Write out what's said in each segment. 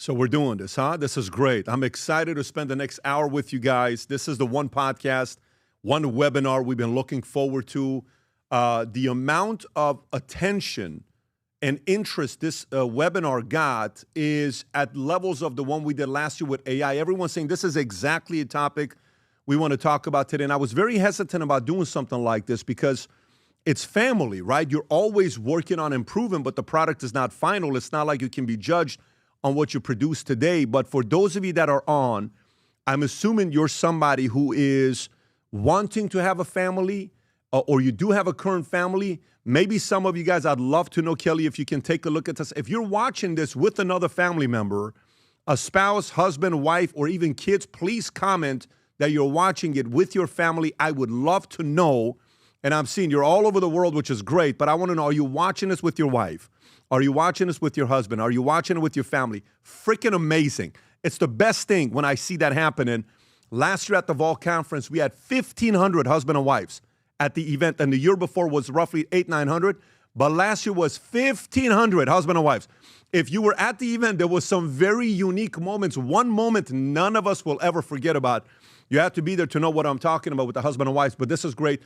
So we're doing this, huh? This is great. I'm excited to spend the next hour with you guys. This is the one podcast, one webinar we've been looking forward to. The amount of attention and interest this webinar got is at levels of the one we did last year with AI. Everyone's saying this is exactly a topic we want to talk about today. And I was very hesitant about doing something like this because it's family, right? You're always working on improving, but the product is not final. It's not like you can be judged on what you produce today. But for those of you that are on, I'm assuming you're somebody who is wanting to have a family or you do have a current family. Maybe some of you guys, I'd love to know, Kelly, if you can take a look at this. If you're watching this with another family member, a spouse, husband, wife, or even kids, please comment that you're watching it with your family. I would love to know. And I'm seeing you're all over the world, which is great, but I want to know, are you watching this with your wife? Are you watching this with your husband? Are you watching it with your family? Freaking amazing. It's the best thing when I see that happening. Last year at the Vol Conference, we had 1,500 husband and wives at the event, and the year before was roughly 800-900, but last year was 1,500 husband and wives. If you were at the event, there was some very unique moments. One moment none of us will ever forget about. You have to be there to know what I'm talking about with the husband and wives, but this is great.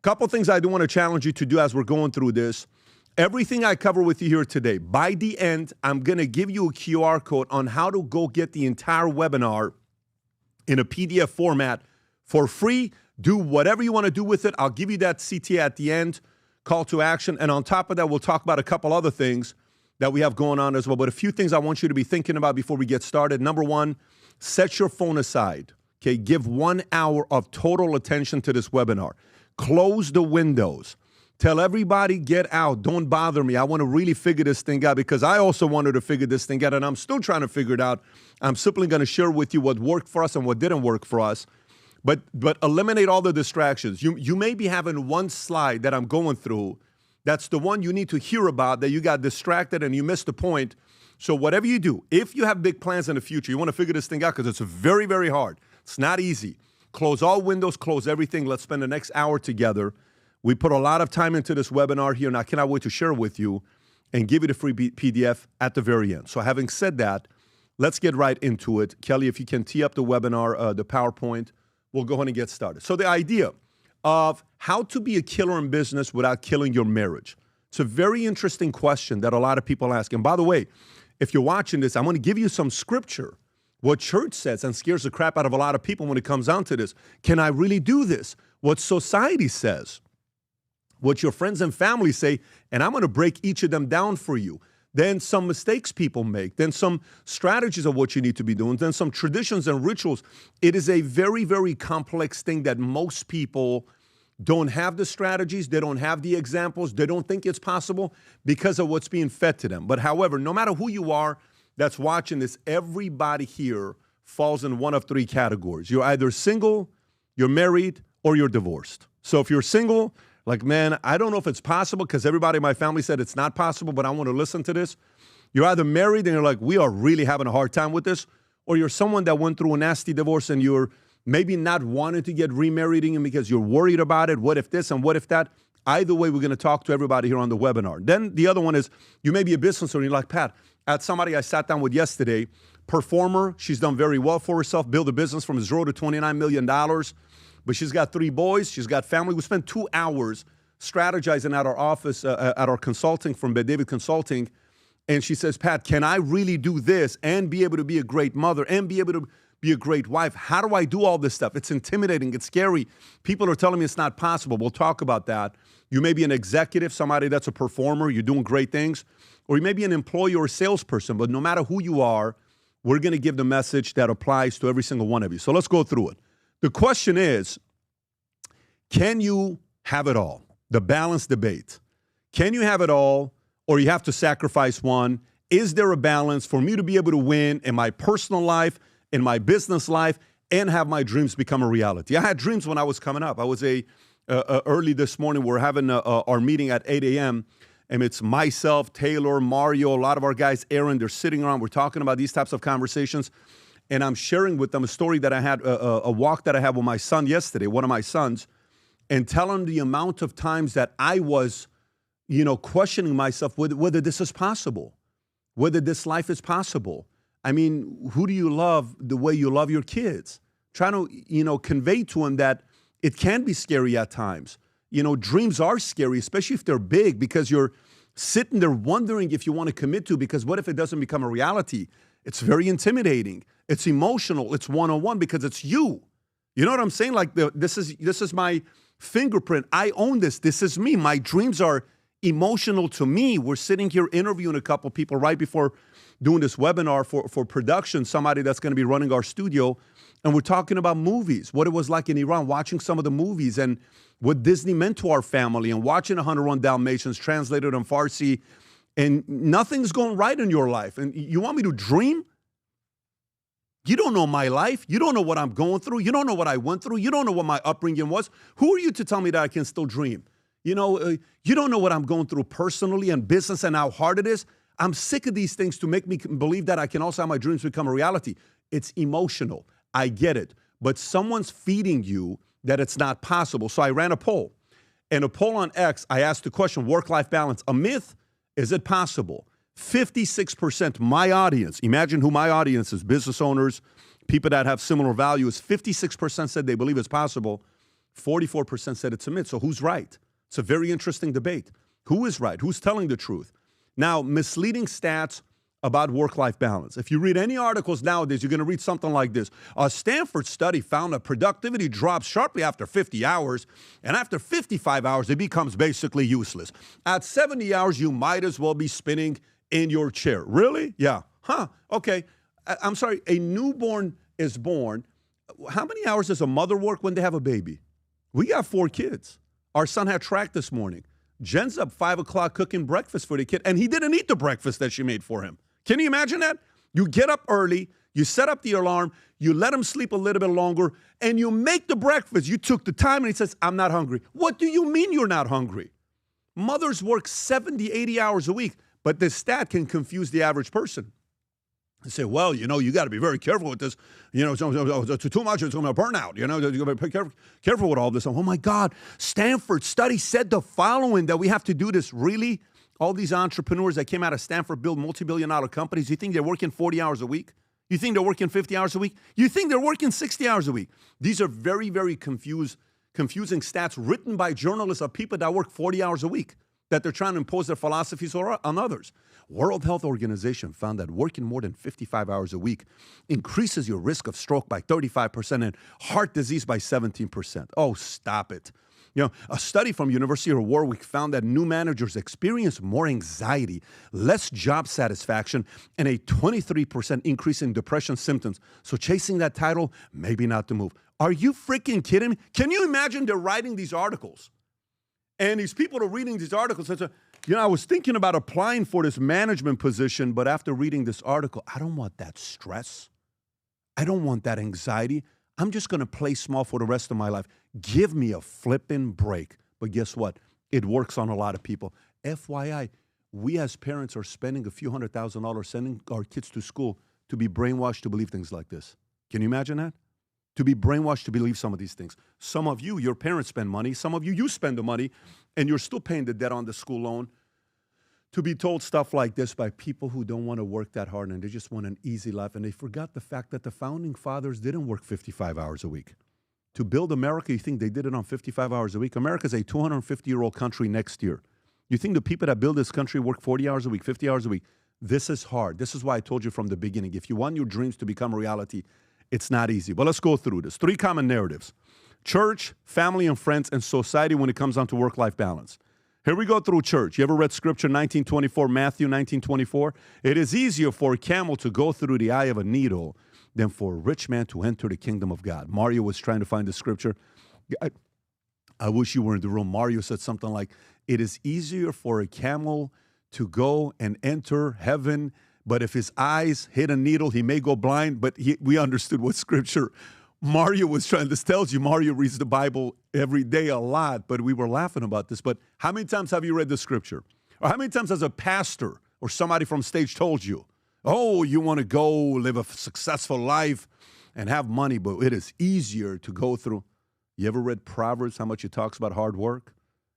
Couple things I do want to challenge you to do as we're going through this. Everything I cover with you here today, by the end, I'm going to give you a QR code on how to go get the entire webinar in a PDF format for free. Do whatever you want to do with it. I'll give you that CTA at the end, call to action. And on top of that, we'll talk about a couple other things that we have going on as well. But a few things I want you to be thinking about before we get started. Number one, set your phone aside. Okay, give 1 hour of total attention to this webinar. Close the windows. Tell everybody, get out. Don't bother me. I want to really figure this thing out because I also wanted to figure this thing out, and I'm still trying to figure it out. I'm simply going to share with you what worked for us and what didn't work for us. But eliminate all the distractions. You may be having one slide that I'm going through. That's the one you need to hear about that you got distracted and you missed the point. So whatever you do, if you have big plans in the future, you want to figure this thing out because it's very, very hard. It's not easy. Close all windows, close everything. Let's spend the next hour together. We put a lot of time into this webinar here, and I cannot wait to share it with you and give you the free PDF at the very end. So having said that, let's get right into it. Kelly, if you can tee up the webinar, the PowerPoint, we'll go ahead and get started. So the idea of how to be a killer in business without killing your marriage. It's a very interesting question that a lot of people ask. And by the way, if you're watching this, I'm going to give you some scripture, what church says, and scares the crap out of a lot of people when it comes down to this. Can I really do this? What society says, what your friends and family say, and I'm going to break each of them down for you. Then some mistakes people make, then some strategies of what you need to be doing, then some traditions and rituals. It is a very, very complex thing that most people don't have the strategies, they don't have the examples, they don't think it's possible because of what's being fed to them. But however, no matter who you are that's watching this, everybody here falls in one of three categories. You're either single, you're married, or you're divorced. So if you're single, like, man, I don't know if it's possible because everybody in my family said it's not possible, but I want to listen to this. You're either married and you're like, we are really having a hard time with this, or you're someone that went through a nasty divorce and you're maybe not wanting to get remarried again because you're worried about it. What if this and what if that? Either way, we're going to talk to everybody here on the webinar. Then the other one is you may be a business owner. You're like, Pat, I had somebody I sat down with yesterday, performer. She's done very well for herself, built a business from 0 to $29 million. But she's got 3 boys. She's got family. We spent 2 hours strategizing at our office, at our consulting from David Consulting. And she says, Pat, can I really do this and be able to be a great mother and be able to be a great wife? How do I do all this stuff? It's intimidating. It's scary. People are telling me it's not possible. We'll talk about that. You may be an executive, somebody that's a performer. You're doing great things. Or you may be an employee or a salesperson. But no matter who you are, we're going to give the message that applies to every single one of you. So let's go through it. The question is, can you have it all? The balance debate. Can you have it all, or you have to sacrifice one? Is there a balance for me to be able to win in my personal life, in my business life, and have my dreams become a reality? I had dreams when I was coming up. I was early this morning. We're having our meeting at 8 a.m., and it's myself, Taylor, Mario, a lot of our guys, Aaron, they're sitting around. We're talking about these types of conversations. And I'm sharing with them a story that I had, a walk that I had with my son yesterday, one of my sons, and telling them the amount of times that I was, questioning myself whether this is possible, whether this life is possible. I mean, who do you love the way you love your kids? Trying to, convey to them that it can be scary at times. Dreams are scary, especially if they're big, because you're sitting there wondering if you want to commit to, because what if it doesn't become a reality? It's very intimidating. It's emotional. It's one-on-one because it's you. You know what I'm saying? Like this is my fingerprint. I own this. This is me. My dreams are emotional to me. We're sitting here interviewing a couple people right before doing this webinar for production, somebody that's going to be running our studio. And we're talking about movies, what it was like in Iran, watching some of the movies and what Disney meant to our family, and watching 101 Dalmatians translated on Farsi, and nothing's going right in your life. And you want me to dream? You don't know my life. You don't know what I'm going through. You don't know what I went through. You don't know what my upbringing was. Who are you to tell me that I can still dream? You don't know what I'm going through personally and business and how hard it is. I'm sick of these things to make me believe that I can also have my dreams become a reality. It's emotional. I get it. But someone's feeding you that it's not possible. So I ran a poll. In a poll on X, I asked the question, work-life balance, a myth? Is it possible? 56%, my audience, imagine who my audience is, business owners, people that have similar values, 56% said they believe it's possible, 44% said it's a myth. So who's right? It's a very interesting debate. Who is right? Who's telling the truth? Now, misleading stats about work-life balance. If you read any articles nowadays, you're going to read something like this. A Stanford study found that productivity drops sharply after 50 hours, and after 55 hours, it becomes basically useless. At 70 hours, you might as well be spinning in your chair. Really? Yeah. Huh. Okay. I'm sorry. A newborn is born. How many hours does a mother work when they have a baby? We got 4 kids. Our son had track this morning. Jen's up 5 o'clock cooking breakfast for the kid, and he didn't eat the breakfast that she made for him. Can you imagine that? You get up early, you set up the alarm, you let him sleep a little bit longer, and you make the breakfast. You took the time, and he says, I'm not hungry. What do you mean you're not hungry? Mothers work 70, 80 hours a week, but this stat can confuse the average person. They say, well, you got to be very careful with this. It's too much, it's going to burn out. You got to be careful with all this. Oh, my God, Stanford study said the following, that we have to do this. Really? All these entrepreneurs that came out of Stanford build multi-billion-dollar companies, you think they're working 40 hours a week? You think they're working 50 hours a week? You think they're working 60 hours a week? These are very, very confusing stats written by journalists of people that work 40 hours a week, that they're trying to impose their philosophies on others. World Health Organization found that working more than 55 hours a week increases your risk of stroke by 35% and heart disease by 17%. Oh, stop it. A study from University of Warwick found that new managers experience more anxiety, less job satisfaction, and a 23% increase in depression symptoms. So chasing that title, maybe not the move. Are you freaking kidding me? Can you imagine they're writing these articles? And these people are reading these articles and say, I was thinking about applying for this management position, but after reading this article, I don't want that stress. I don't want that anxiety. I'm just going to play small for the rest of my life. Give me a flipping break. But guess what? It works on a lot of people. FYI, we as parents are spending a few $100,000 sending our kids to school to be brainwashed to believe things like this. Can you imagine that? To be brainwashed to believe some of these things. Some of you, your parents spend money. Some of you, you spend the money, and you're still paying the debt on the school loan. To be told stuff like this by people who don't want to work that hard and they just want an easy life. And they forgot the fact that the founding fathers didn't work 55 hours a week. To build America, you think they did it on 55 hours a week? America's a 250-year-old country next year. You think the people that build this country work 40 hours a week, 50 hours a week? This is hard. This is why I told you from the beginning, if you want your dreams to become a reality, it's not easy. But let's go through this. 3 common narratives: church, family and friends, and society when it comes down to work-life balance. Here we go through church. You ever read Scripture 19:24, Matthew 19:24? It is easier for a camel to go through the eye of a needle than for a rich man to enter the kingdom of God. Mario was trying to find the scripture. I wish you were in the room. Mario said something like, it is easier for a camel to go and enter heaven, but if his eyes hit a needle, he may go blind. But we understood what scripture Mario was trying. This tells you Mario reads the Bible every day a lot, but we were laughing about this. But how many times have you read the scripture? Or how many times has a pastor or somebody from stage told you, oh, you want to go live a successful life and have money, but it is easier to go through. You ever read Proverbs, how much it talks about hard work?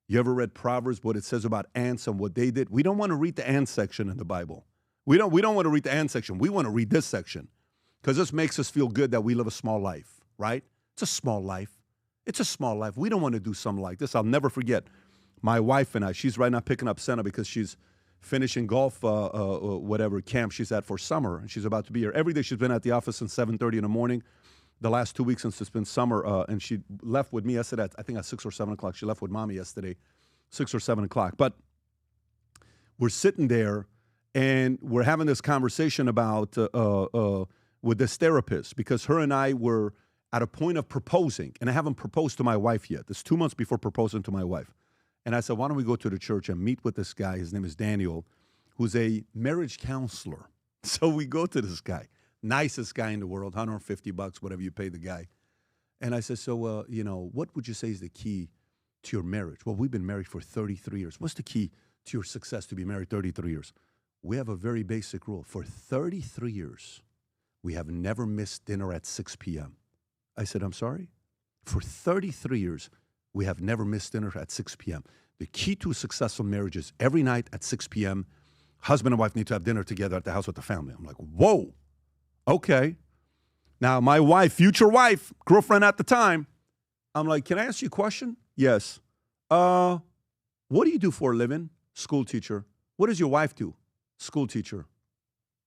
You ever read Proverbs, what it says about ants and what they did? We don't want to read the ant section in the Bible. We don't want to read the end section. We want to read this section because this makes us feel good that we live a small life, right? It's a small life. It's a small life. We don't want to do something like this. I'll never forget my wife and I. She's right now picking up Senna because she's finishing golf, whatever camp she's at for summer, and she's about to be here. Every day she's been at the office since 7:30 in the morning. The last 2 weeks since it's been summer, and she left with me yesterday, I think at 6 or 7 o'clock. She left with mommy yesterday, 6 or 7 o'clock. But we're sitting there, and we're having this conversation about with this therapist because her and I were at a point of proposing, and I haven't proposed to my wife yet. It's 2 months before proposing to my wife. And I said, why don't we go to the church and meet with this guy? His name is Daniel, who's a marriage counselor. So we go to this guy. Nicest guy in the world, $150, whatever you pay the guy. And I said, so, what would you say is the key to your marriage? Well, we've been married for 33 years. What's the key to your success to be married 33 years? We have a very basic rule. For 33 years, we have never missed dinner at 6 p.m. I said, I'm sorry? For 33 years, we have never missed dinner at 6 p.m. The key to a successful marriage is every night at 6 p.m., husband and wife need to have dinner together at the house with the family. I'm like, whoa. Okay. Now, my wife, future wife, girlfriend at the time, I'm like, can I ask you a question? Yes. What do you do for a living? School teacher. What does your wife do? School teacher.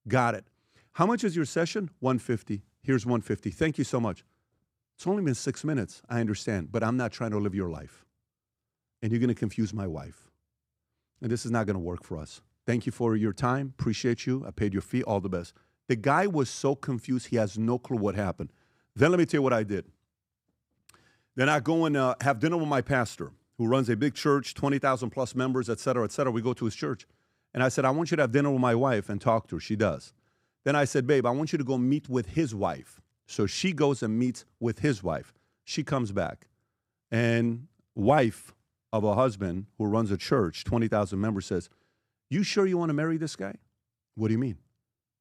Got it. How much is your session? $150. Here's $150. Thank you so much. It's only been 6 minutes. I understand, but I'm not trying to live your life. And you're going to confuse my wife. And this is not going to work for us. Thank you for your time. Appreciate you. I paid your fee. All the best. The guy was so confused, he has no clue what happened. Then let me tell you what I did. Then I go and have dinner with my pastor, who runs a big church, 20,000 plus members, et cetera, et cetera. We go to his church. And I said, I want you to have dinner with my wife and talk to her. She does. Then I said, babe, I want you to go meet with his wife. So she goes and meets with his wife. She comes back. And wife of a husband who runs a church, 20,000 members, says, you sure you want to marry this guy? What do you mean?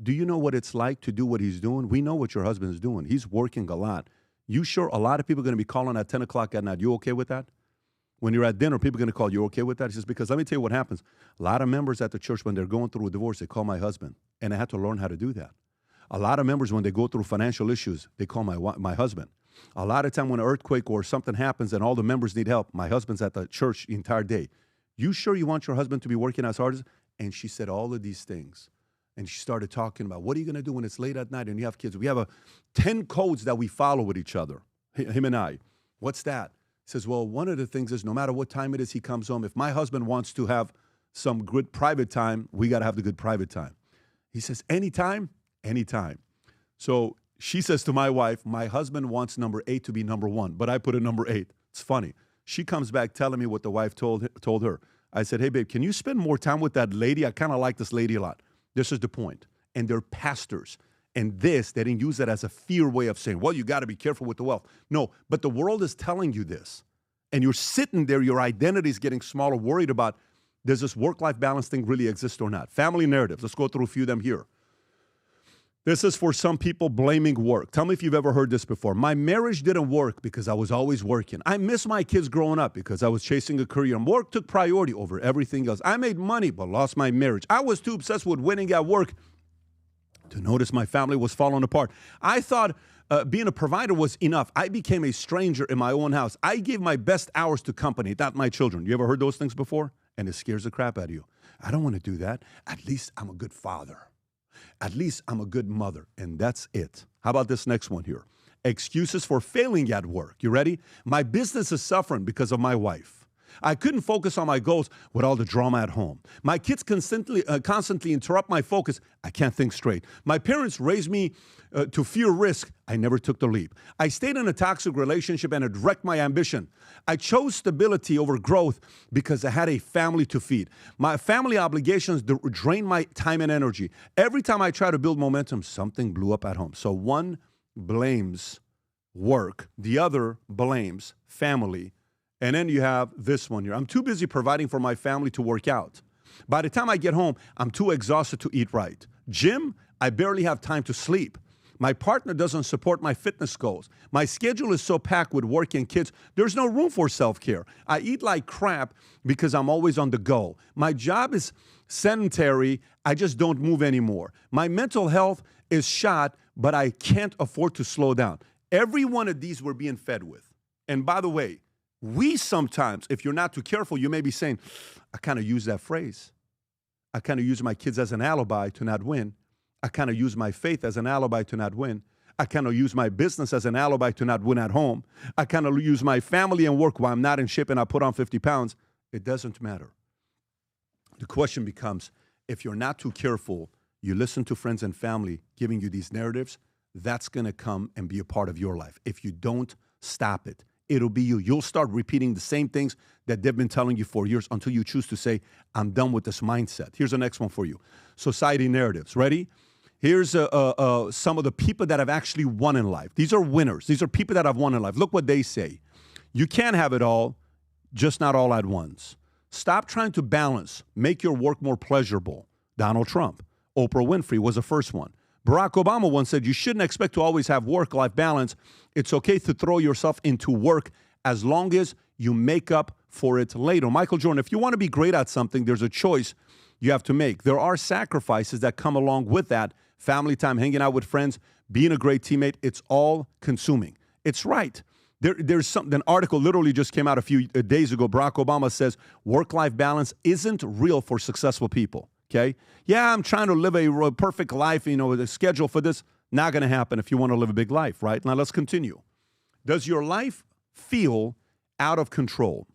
Do you know what it's like to do what he's doing? We know what your husband is doing. He's working a lot. You sure a lot of people are going to be calling at 10 o'clock at night? You okay with that? When you're at dinner, people are going to call, you okay with that? He says, because let me tell you what happens. A lot of members at the church, when they're going through a divorce, they call my husband. And I had to learn how to do that. A lot of members, when they go through financial issues, they call my husband. A lot of time when an earthquake or something happens and all the members need help, my husband's at the church the entire day. You sure you want your husband to be working as hard as? And she said all of these things. And she started talking about, what are you going to do when it's late at night and you have kids? We have 10 codes that we follow with each other, him and I. What's that? He says, well, one of the things is no matter what time it is he comes home, if my husband wants to have some good private time, we got to have the good private time. He says, anytime? Anytime. So she says to my wife, my husband wants number 8 to be number 1, but I put a number 8. It's funny. She comes back telling me what the wife told her. I said, hey, babe, can you spend more time with that lady? I kind of like this lady a lot. This is the point. And they're pastors. And they didn't use it as a fear way of saying, well, you got to be careful with the wealth. No, but the world is telling you this. And you're sitting there, your identity is getting smaller, worried about, does this work-life balance thing really exist or not? Family narratives. Let's go through a few of them here. This is for some people blaming work. Tell me if you've ever heard this before. My marriage didn't work because I was always working. I miss my kids growing up because I was chasing a career. And work took priority over everything else. I made money but lost my marriage. I was too obsessed with winning at work to notice my family was falling apart. I thought being a provider was enough. I became a stranger in my own house. I gave my best hours to company, not my children. You ever heard those things before? And it scares the crap out of you. I don't want to do that. At least I'm a good father. At least I'm a good mother, and that's it. How about this next one here? Excuses for failing at work. You ready? My business is suffering because of my wife. I couldn't focus on my goals with all the drama at home. My kids constantly interrupt my focus. I can't think straight. My parents raised me to fear risk. I never took the leap. I stayed in a toxic relationship and it wrecked my ambition. I chose stability over growth because I had a family to feed. My family obligations drained my time and energy. Every time I try to build momentum, something blew up at home. So one blames work, the other blames family. And then you have this one here. I'm too busy providing for my family to work out. By the time I get home, I'm too exhausted to eat right. Gym, I barely have time to sleep. My partner doesn't support my fitness goals. My schedule is so packed with work and kids, there's no room for self-care. I eat like crap because I'm always on the go. My job is sedentary. I just don't move anymore. My mental health is shot, but I can't afford to slow down. Every one of these we're being fed with. And by the way, we sometimes, if you're not too careful, you may be saying, I kind of use that phrase. I kind of use my kids as an alibi to not win. I kind of use my faith as an alibi to not win. I kind of use my business as an alibi to not win at home. I kind of use my family and work while I'm not in shape and I put on 50 pounds. It doesn't matter. The question becomes, if you're not too careful, you listen to friends and family giving you these narratives, that's going to come and be a part of your life. If you don't stop it, it'll be you. You'll start repeating the same things that they've been telling you for years until you choose to say, I'm done with this mindset. Here's the next one for you. Society narratives. Ready? Here's some of the people that have actually won in life. These are winners. These are people that have won in life. Look what they say. You can have it all, just not all at once. Stop trying to balance. Make your work more pleasurable. Donald Trump. Oprah Winfrey was the first one. Barack Obama once said, you shouldn't expect to always have work-life balance. It's okay to throw yourself into work as long as you make up for it later. Michael Jordan, if you want to be great at something, there's a choice you have to make. There are sacrifices that come along with that. Family time, hanging out with friends, being a great teammate, it's all consuming. It's right. There's an article literally just came out a few days ago. Barack Obama says work-life balance isn't real for successful people, okay? Yeah, I'm trying to live a perfect life, the schedule for this. Not going to happen if you want to live a big life, right? Now let's continue. Does your life feel out of control?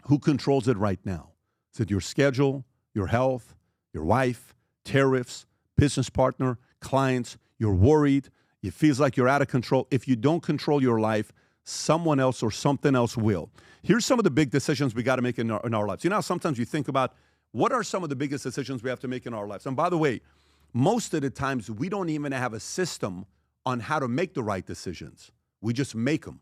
Who controls it right now? Is it your schedule, your health, your wife, tariffs, business partner, clients? You're worried. It feels like you're out of control. If you don't control your life, someone else or something else will. Here's some of the big decisions we got to make in our lives. How sometimes you think about what are some of the biggest decisions we have to make in our lives? And by the way, most of the times we don't even have a system on how to make the right decisions. We just make them.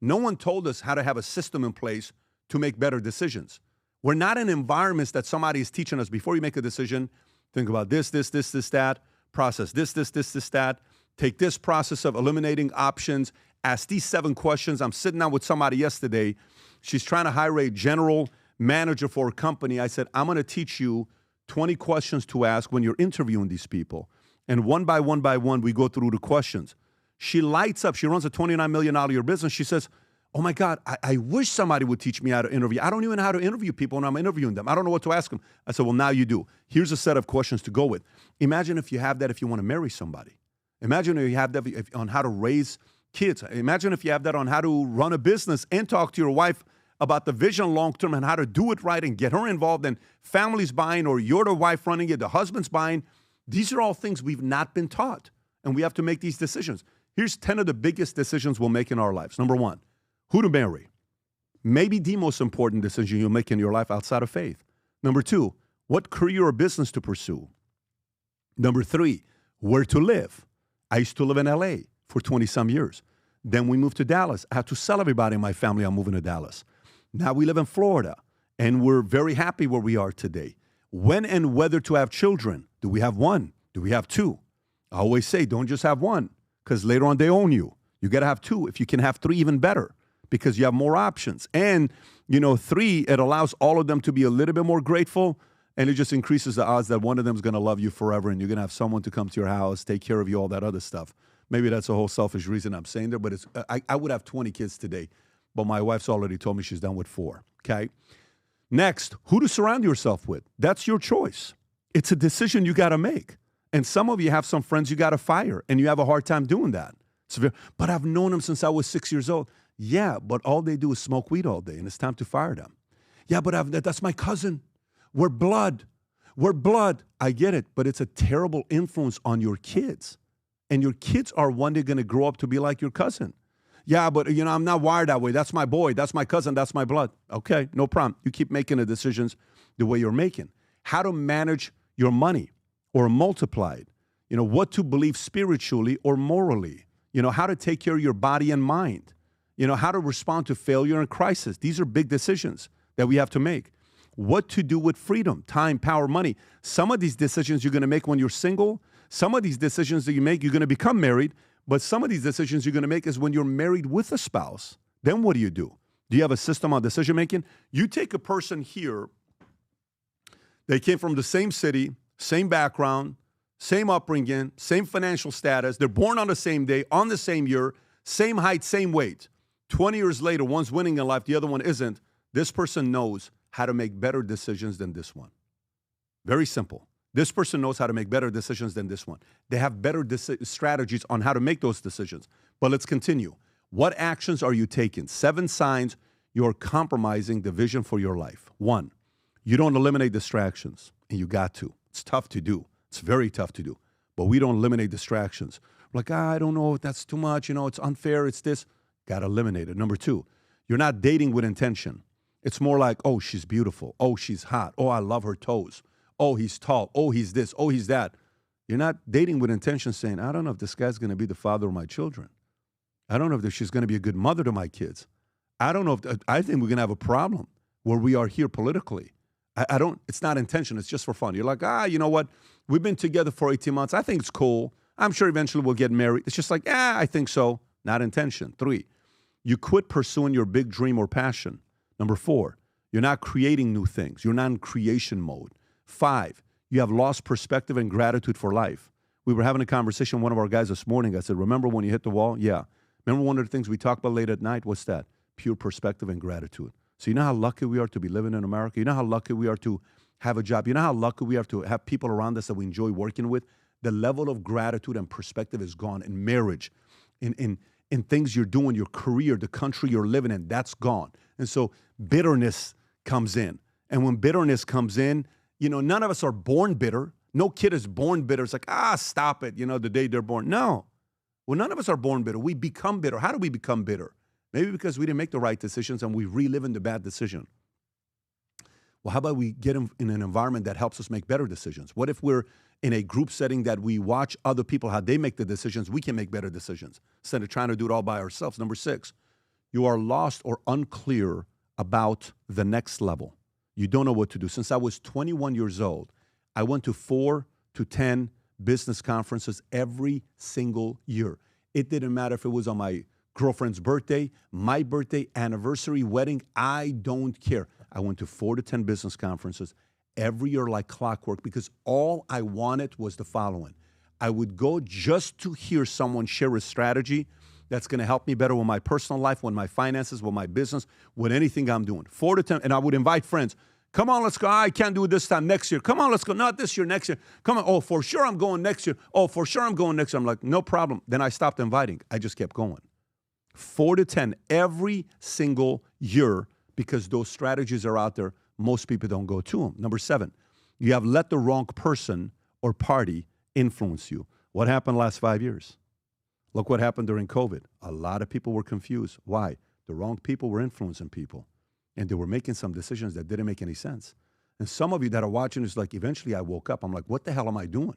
No one told us how to have a system in place to make better decisions. We're not in environments that somebody is teaching us before you make a decision. Think about this, that, process this, that. Take this process of eliminating options, ask these 7 questions. I'm sitting down with somebody yesterday. She's trying to hire a general manager for a company. I said, I'm going to teach you 20 questions to ask when you're interviewing these people. And one by one, we go through the questions. She lights up. She runs a $29 million a year business. She says, oh my God, I wish somebody would teach me how to interview. I don't even know how to interview people when I'm interviewing them. I don't know what to ask them. I said, well, now you do. Here's a set of questions to go with. Imagine if you have that if you want to marry somebody. Imagine if you have that on how to raise kids. Imagine if you have that on how to run a business and talk to your wife about the vision long-term and how to do it right and get her involved, and family's buying, or you're the wife running it, the husband's buying. These are all things we've not been taught, and we have to make these decisions. Here's 10 of the biggest decisions we'll make in our lives. Number 1, who to marry. Maybe the most important decision you'll make in your life outside of faith. Number 2, what career or business to pursue. Number 3, where to live. I used to live in LA for 20-some years. Then we moved to Dallas. I had to sell everybody in my family I'm moving to Dallas. Now we live in Florida, and we're very happy where we are today. When and whether to have children. Do we have 1? Do we have 2? I always say, don't just have 1, because later on they own you. You got to have 2. If you can have 3, even better, because you have more options. And, 3, it allows all of them to be a little bit more grateful, and it just increases the odds that one of them is going to love you forever, and you're going to have someone to come to your house, take care of you, all that other stuff. Maybe that's a whole selfish reason I'm saying there, but I would have 20 kids today, but my wife's already told me she's done with 4, okay? Next, who to surround yourself with. That's your choice. It's a decision you got to make. And some of you have some friends you got to fire, and you have a hard time doing that. But I've known them since I was 6 years old. Yeah, but all they do is smoke weed all day, and it's time to fire them. Yeah, but that's my cousin. We're blood. We're blood. I get it, but it's a terrible influence on your kids. And your kids are one day going to grow up to be like your cousin. Yeah, but, I'm not wired that way. That's my boy. That's my cousin. That's my blood. Okay, no problem. You keep making the decisions the way you're making. How to manage your money or multiply it. What to believe spiritually or morally. How to take care of your body and mind. How to respond to failure and crisis. These are big decisions that we have to make. What to do with freedom, time, power, money. Some of these decisions you're going to make when you're single. Some of these decisions that you make, you're going to become married, but some of these decisions you're going to make is when you're married with a spouse. Then what do? Do you have a system on decision making? You take a person here, they came from the same city, same background, same upbringing, same financial status. They're born on the same day, on the same year, same height, same weight. 20 years later, one's winning in life, the other one isn't. This person knows how to make better decisions than this one. Very simple. This person knows how to make better decisions than this one. They have better strategies on how to make those decisions. But let's continue. What actions are you taking? 7 signs you're compromising the vision for your life. 1, you don't eliminate distractions, and you got to. It's tough to do. It's very tough to do. But we don't eliminate distractions. We're like, I don't know, that's too much, it's unfair, it's this. Got to eliminate it. Number 2, you're not dating with intention. It's more like, oh, she's beautiful. Oh, she's hot. Oh, I love her toes. Oh, he's tall. Oh, he's this. Oh, he's that. You're not dating with intention saying, I don't know if this guy's going to be the father of my children. I don't know if she's going to be a good mother to my kids. I don't know if, I think we're going to have a problem where we are here politically. It's not intention. It's just for fun. You're like, you know what? We've been together for 18 months. I think it's cool. I'm sure eventually we'll get married. It's just like, I think so. Not intention. 3, you quit pursuing your big dream or passion. Number 4, you're not creating new things. You're not in creation mode. 5, you have lost perspective and gratitude for life. We were having a conversation with one of our guys this morning. I said, remember when you hit the wall? Yeah. Remember one of the things we talked about late at night? What's that? Pure perspective and gratitude. So you know how lucky we are to be living in America? You know how lucky we are to have a job? You know how lucky we are to have people around us that we enjoy working with? The level of gratitude and perspective is gone in marriage, in things you're doing, your career, the country you're living in, that's gone. And so bitterness comes in. And when bitterness comes in, none of us are born bitter. No kid is born bitter. It's like, stop it, the day they're born. No. Well, none of us are born bitter. We become bitter. How do we become bitter? Maybe because we didn't make the right decisions and we relive in the bad decision. Well, how about we get in an environment that helps us make better decisions? What if we're in a group setting that we watch other people, how they make the decisions, we can make better decisions instead of trying to do it all by ourselves. Number 6, you are lost or unclear about the next level. You don't know what to do. Since I was 21 years old, I went to 4 to 10 business conferences every single year. It didn't matter if it was on my girlfriend's birthday, my birthday, anniversary, wedding. I don't care. I went to 4 to 10 business conferences every year like clockwork because all I wanted was the following. I would go just to hear someone share a strategy that's going to help me better with my personal life, with my finances, with my business, with anything I'm doing. 4 to 10, and I would invite friends. Come on, let's go. I can't do it this time, next year. Come on, let's go. Not this year, next year. Come on. Oh, for sure I'm going next year. Oh, for sure I'm going next year. I'm like, no problem. Then I stopped inviting. I just kept going. 4 to 10 every single year because those strategies are out there. Most people don't go to them. Number 7, you have let the wrong person or party influence you. What happened the last 5 years? Look what happened during COVID. A lot of people were confused. Why? The wrong people were influencing people. And they were making some decisions that didn't make any sense. And some of you that are watching is like, eventually I woke up. I'm like, what the hell am I doing?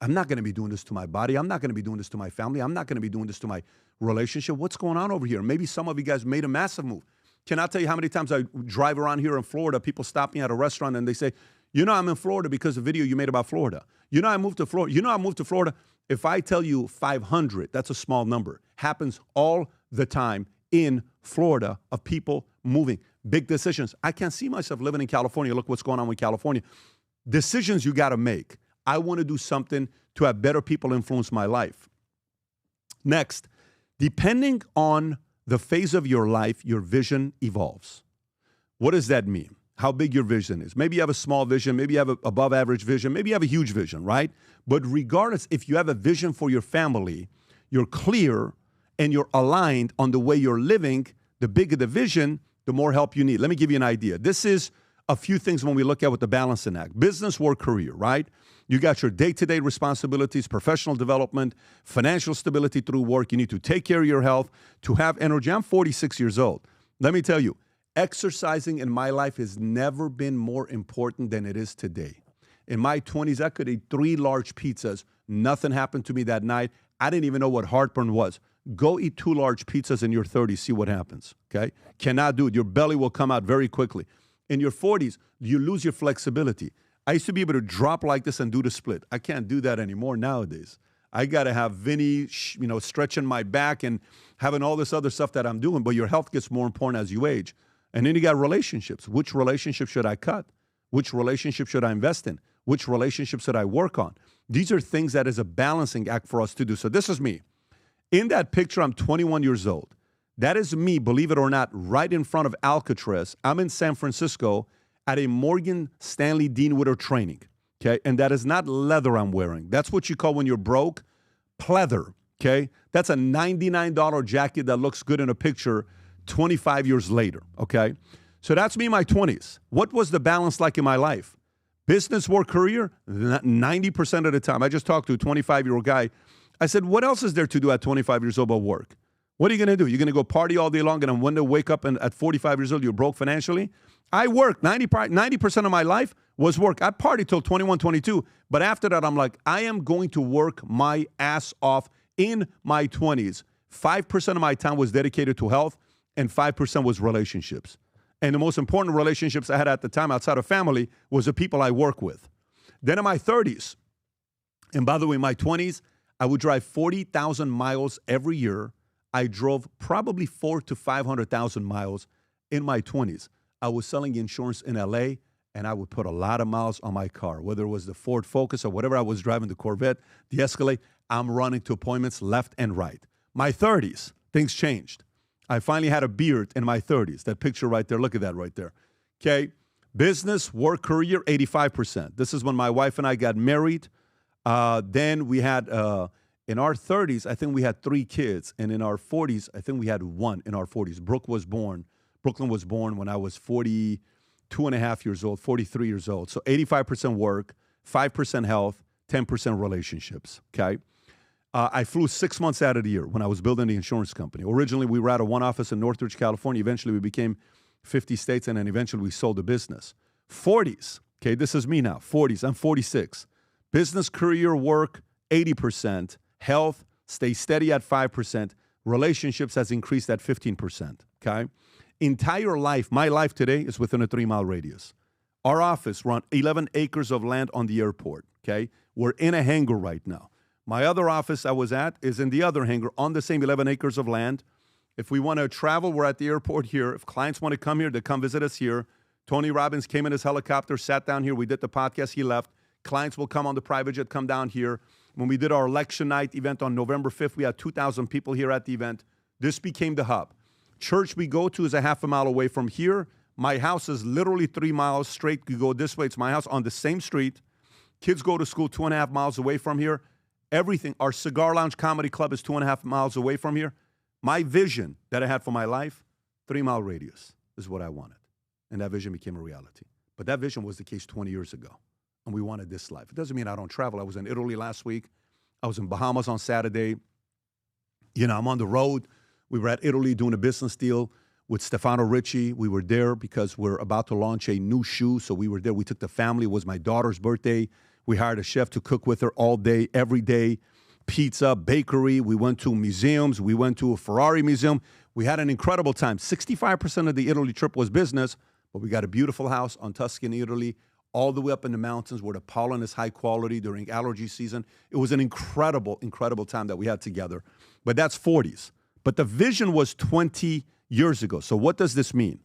I'm not going to be doing this to my body. I'm not going to be doing this to my family. I'm not going to be doing this to my relationship. What's going on over here? Maybe some of you guys made a massive move. Can I tell you how many times I drive around here in Florida, people stop me at a restaurant and they say, I'm in Florida because of the video you made about Florida. I moved to Florida. I moved to Florida. If I tell you 500, that's a small number. Happens all the time in Florida of people moving. Big decisions. I can't see myself living in California. Look what's going on with California. Decisions you got to make. I want to do something to have better people influence my life. Next, depending on the phase of your life, your vision evolves. What does that mean? How big your vision is. Maybe you have a small vision. Maybe you have an above average vision. Maybe you have a huge vision, right? But regardless, if you have a vision for your family, you're clear and you're aligned on the way you're living, the bigger the vision, the more help you need. Let me give you an idea. This is a few things when we look at with the balancing act. Business, work, career, right? You got your day-to-day responsibilities, professional development, financial stability through work. You need to take care of your health, to have energy. I'm 46 years old. Let me tell you, exercising in my life has never been more important than it is today. In my 20s, I could eat 3 large pizzas. Nothing happened to me that night. I didn't even know what heartburn was. Go eat 2 large pizzas in your 30s, see what happens, okay? Cannot do it. Your belly will come out very quickly. In your 40s, you lose your flexibility. I used to be able to drop like this and do the split. I can't do that anymore nowadays. I got to have Vinny, stretching my back and having all this other stuff that I'm doing. But your health gets more important as you age. And then you got relationships. Which relationship should I cut? Which relationship should I invest in? Which relationship should I work on? These are things that is a balancing act for us to do. So this is me. In that picture, I'm 21 years old. That is me, believe it or not, right in front of Alcatraz. I'm in San Francisco at a Morgan Stanley Dean Witter training, okay? And that is not leather I'm wearing. That's what you call when you're broke, pleather, okay? That's a $99 jacket that looks good in a picture 25 years later, okay? So that's me in my 20s. What was the balance like in my life? Business, work, career, 90% of the time. I just talked to a 25-year-old guy. I said, what else is there to do at 25 years old but work? What are you going to do? You're going to go party all day long and then one day wake up and at 45 years old, you're broke financially? I worked. 90% of my life was work. I partied till 21, 22. But after that, I'm like, I am going to work my ass off in my 20s. 5% of my time was dedicated to health and 5% was relationships. And the most important relationships I had at the time outside of family was the people I work with. Then in my 30s, and by the way, in my 20s, I would drive 40,000 miles every year. I drove probably 400,000 to 500,000 miles in my 20s. I was selling insurance in LA, and I would put a lot of miles on my car, whether it was the Ford Focus or whatever I was driving, the Corvette, the Escalade. I'm running to appointments left and right. My 30s, things changed. I finally had a beard in my 30s. That picture right there, look at that right there. Okay, business, work, career, 85%. This is when my wife and I got married. Then we had, in our 30s, I think we had 3 kids. And in our 40s, I think we had 1 in our 40s. Brooklyn was born when I was 42 and a half years old, 43 years old. So 85% work, 5% health, 10% relationships, okay? I flew 6 months out of the year when I was building the insurance company. Originally, we were at one office in Northridge, California. Eventually, we became 50 states, and then eventually we sold the business. 40s, okay, this is me now, 40s. I'm 46. Business, career, work, 80%. Health, stay steady at 5%. Relationships has increased at 15%, okay? Entire life, my life today is within a 3-mile radius. Our office, we're on 11 acres of land on the airport, okay? We're in a hangar right now. My other office I was at is in the other hangar on the same 11 acres of land. If we want to travel, we're at the airport here. If clients want to come here, they come visit us here. Tony Robbins came in his helicopter, sat down here. We did the podcast. He left. Clients will come on the private jet, come down here. When we did our election night event on November 5th, we had 2,000 people here at the event. This became the hub. Church we go to is a half a mile away from here. My house is literally 3 miles straight. You go this way, it's my house on the same street. Kids go to school 2.5 miles away from here. Everything, our Cigar Lounge Comedy Club is 2.5 miles away from here. My vision that I had for my life, 3-mile radius is what I wanted. And that vision became a reality. But that vision was the case 20 years ago. And we wanted this life. It doesn't mean I don't travel. I was in Italy last week. I was in Bahamas on Saturday. I'm on the road. We were at Italy doing a business deal with Stefano Ricci. We were there because we're about to launch a new shoe. So we were there. We took the family. It was my daughter's birthday. We hired a chef to cook with her all day, every day. Pizza, bakery. We went to museums. We went to a Ferrari museum. We had an incredible time. 65% of the Italy trip was business, but we got a beautiful house on Tuscany, Italy, all the way up in the mountains where the pollen is high quality during allergy season. It was an incredible, incredible time that we had together. But that's 40s. But the vision was 20 years ago. So what does this mean?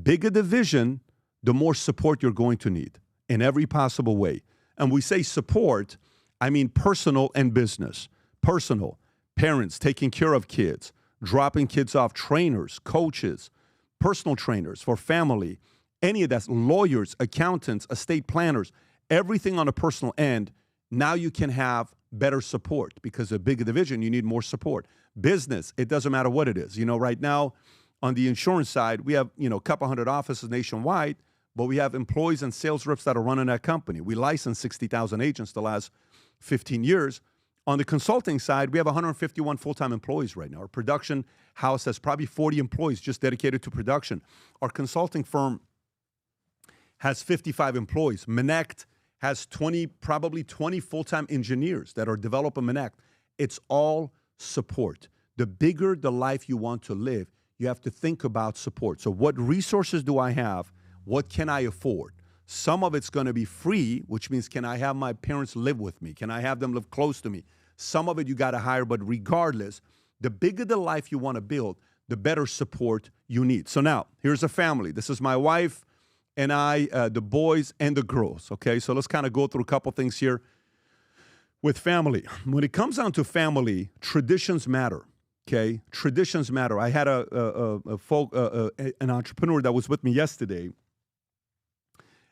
Bigger the vision, the more support you're going to need in every possible way. And we say support, I mean personal and business. Personal, parents taking care of kids, dropping kids off, trainers, coaches, personal trainers for family, any of that, lawyers, accountants, estate planners, everything on a personal end. Now you can have better support because the bigger the vision, you need more support. Business, it doesn't matter what it is. Right now on the insurance side, we have, a couple hundred offices nationwide, but we have employees and sales reps that are running that company. We licensed 60,000 agents the last 15 years. On the consulting side, we have 151 full-time employees right now. Our production house has probably 40 employees just dedicated to production. Our consulting firm has 55 employees. Manect has probably 20 full-time engineers that are developing Manect. It's all support. The bigger the life you want to live, you have to think about support. So what resources do I have? What can I afford? Some of it's going to be free, which means can I have my parents live with me? Can I have them live close to me? Some of it you got to hire, but regardless, the bigger the life you want to build, the better support you need. So now, here's a family. This is my wife and I, the boys and the girls, okay? So let's kind of go through a couple things here with family. When it comes down to family, traditions matter, okay? Traditions matter. I had an entrepreneur that was with me yesterday.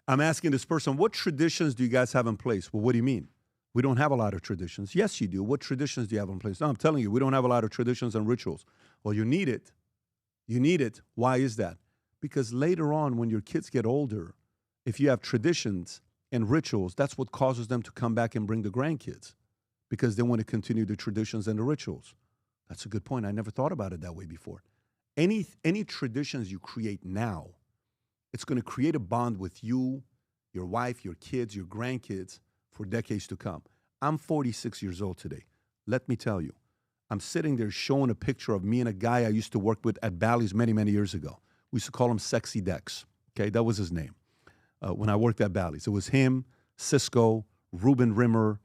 I'm asking this person, what traditions do you guys have in place? Well, what do you mean? We don't have a lot of traditions. Yes, you do. What traditions do you have in place? No, I'm telling you, we don't have a lot of traditions and rituals. Well, you need it. You need it. Why is that? Because later on, when your kids get older, if you have traditions and rituals, that's what causes them to come back and bring the grandkids because they want to continue the traditions and the rituals. That's a good point. I never thought about it that way before. Any traditions you create now, it's going to create a bond with you, your wife, your kids, your grandkids for decades to come. I'm 46 years old today. Let me tell you, I'm sitting there showing a picture of me and a guy I used to work with at Bally's many, many years ago. We used to call him Sexy Dex. Okay, that was his name when I worked at Bally's. It was him, Cisco, Ruben Rimmer,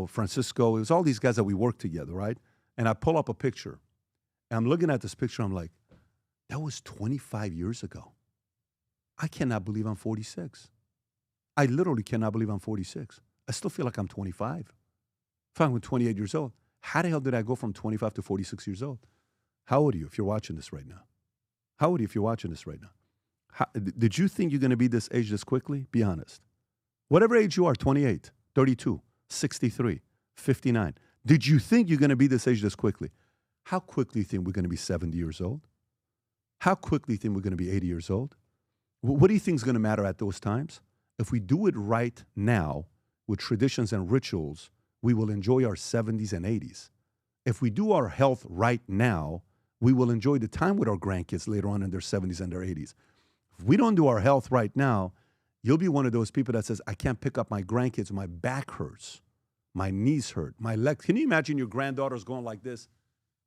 Francisco. It was all these guys that we worked together, right? And I pull up a picture. And I'm looking at this picture. I'm like, that was 25 years ago. I cannot believe I'm 46. I literally cannot believe I'm 46. I still feel like I'm 25. If I'm 28 years old, how the hell did I go from 25 to 46 years old? How old are you if you're watching this right now? How old are you if you're watching this right now? Did you think you're going to be this age this quickly? Be honest. Whatever age you are, 28, 32, 63, 59. Did you think you're going to be this age this quickly? How quickly do you think we're going to be 70 years old? How quickly do you think we're going to be 80 years old? What do you think is going to matter at those times? If we do it right now with traditions and rituals, we will enjoy our 70s and 80s. If we do our health right now, we will enjoy the time with our grandkids later on in their 70s and their 80s. If we don't do our health right now, you'll be one of those people that says, I can't pick up my grandkids. My back hurts. My knees hurt. My legs. Can you imagine your granddaughter's going like this?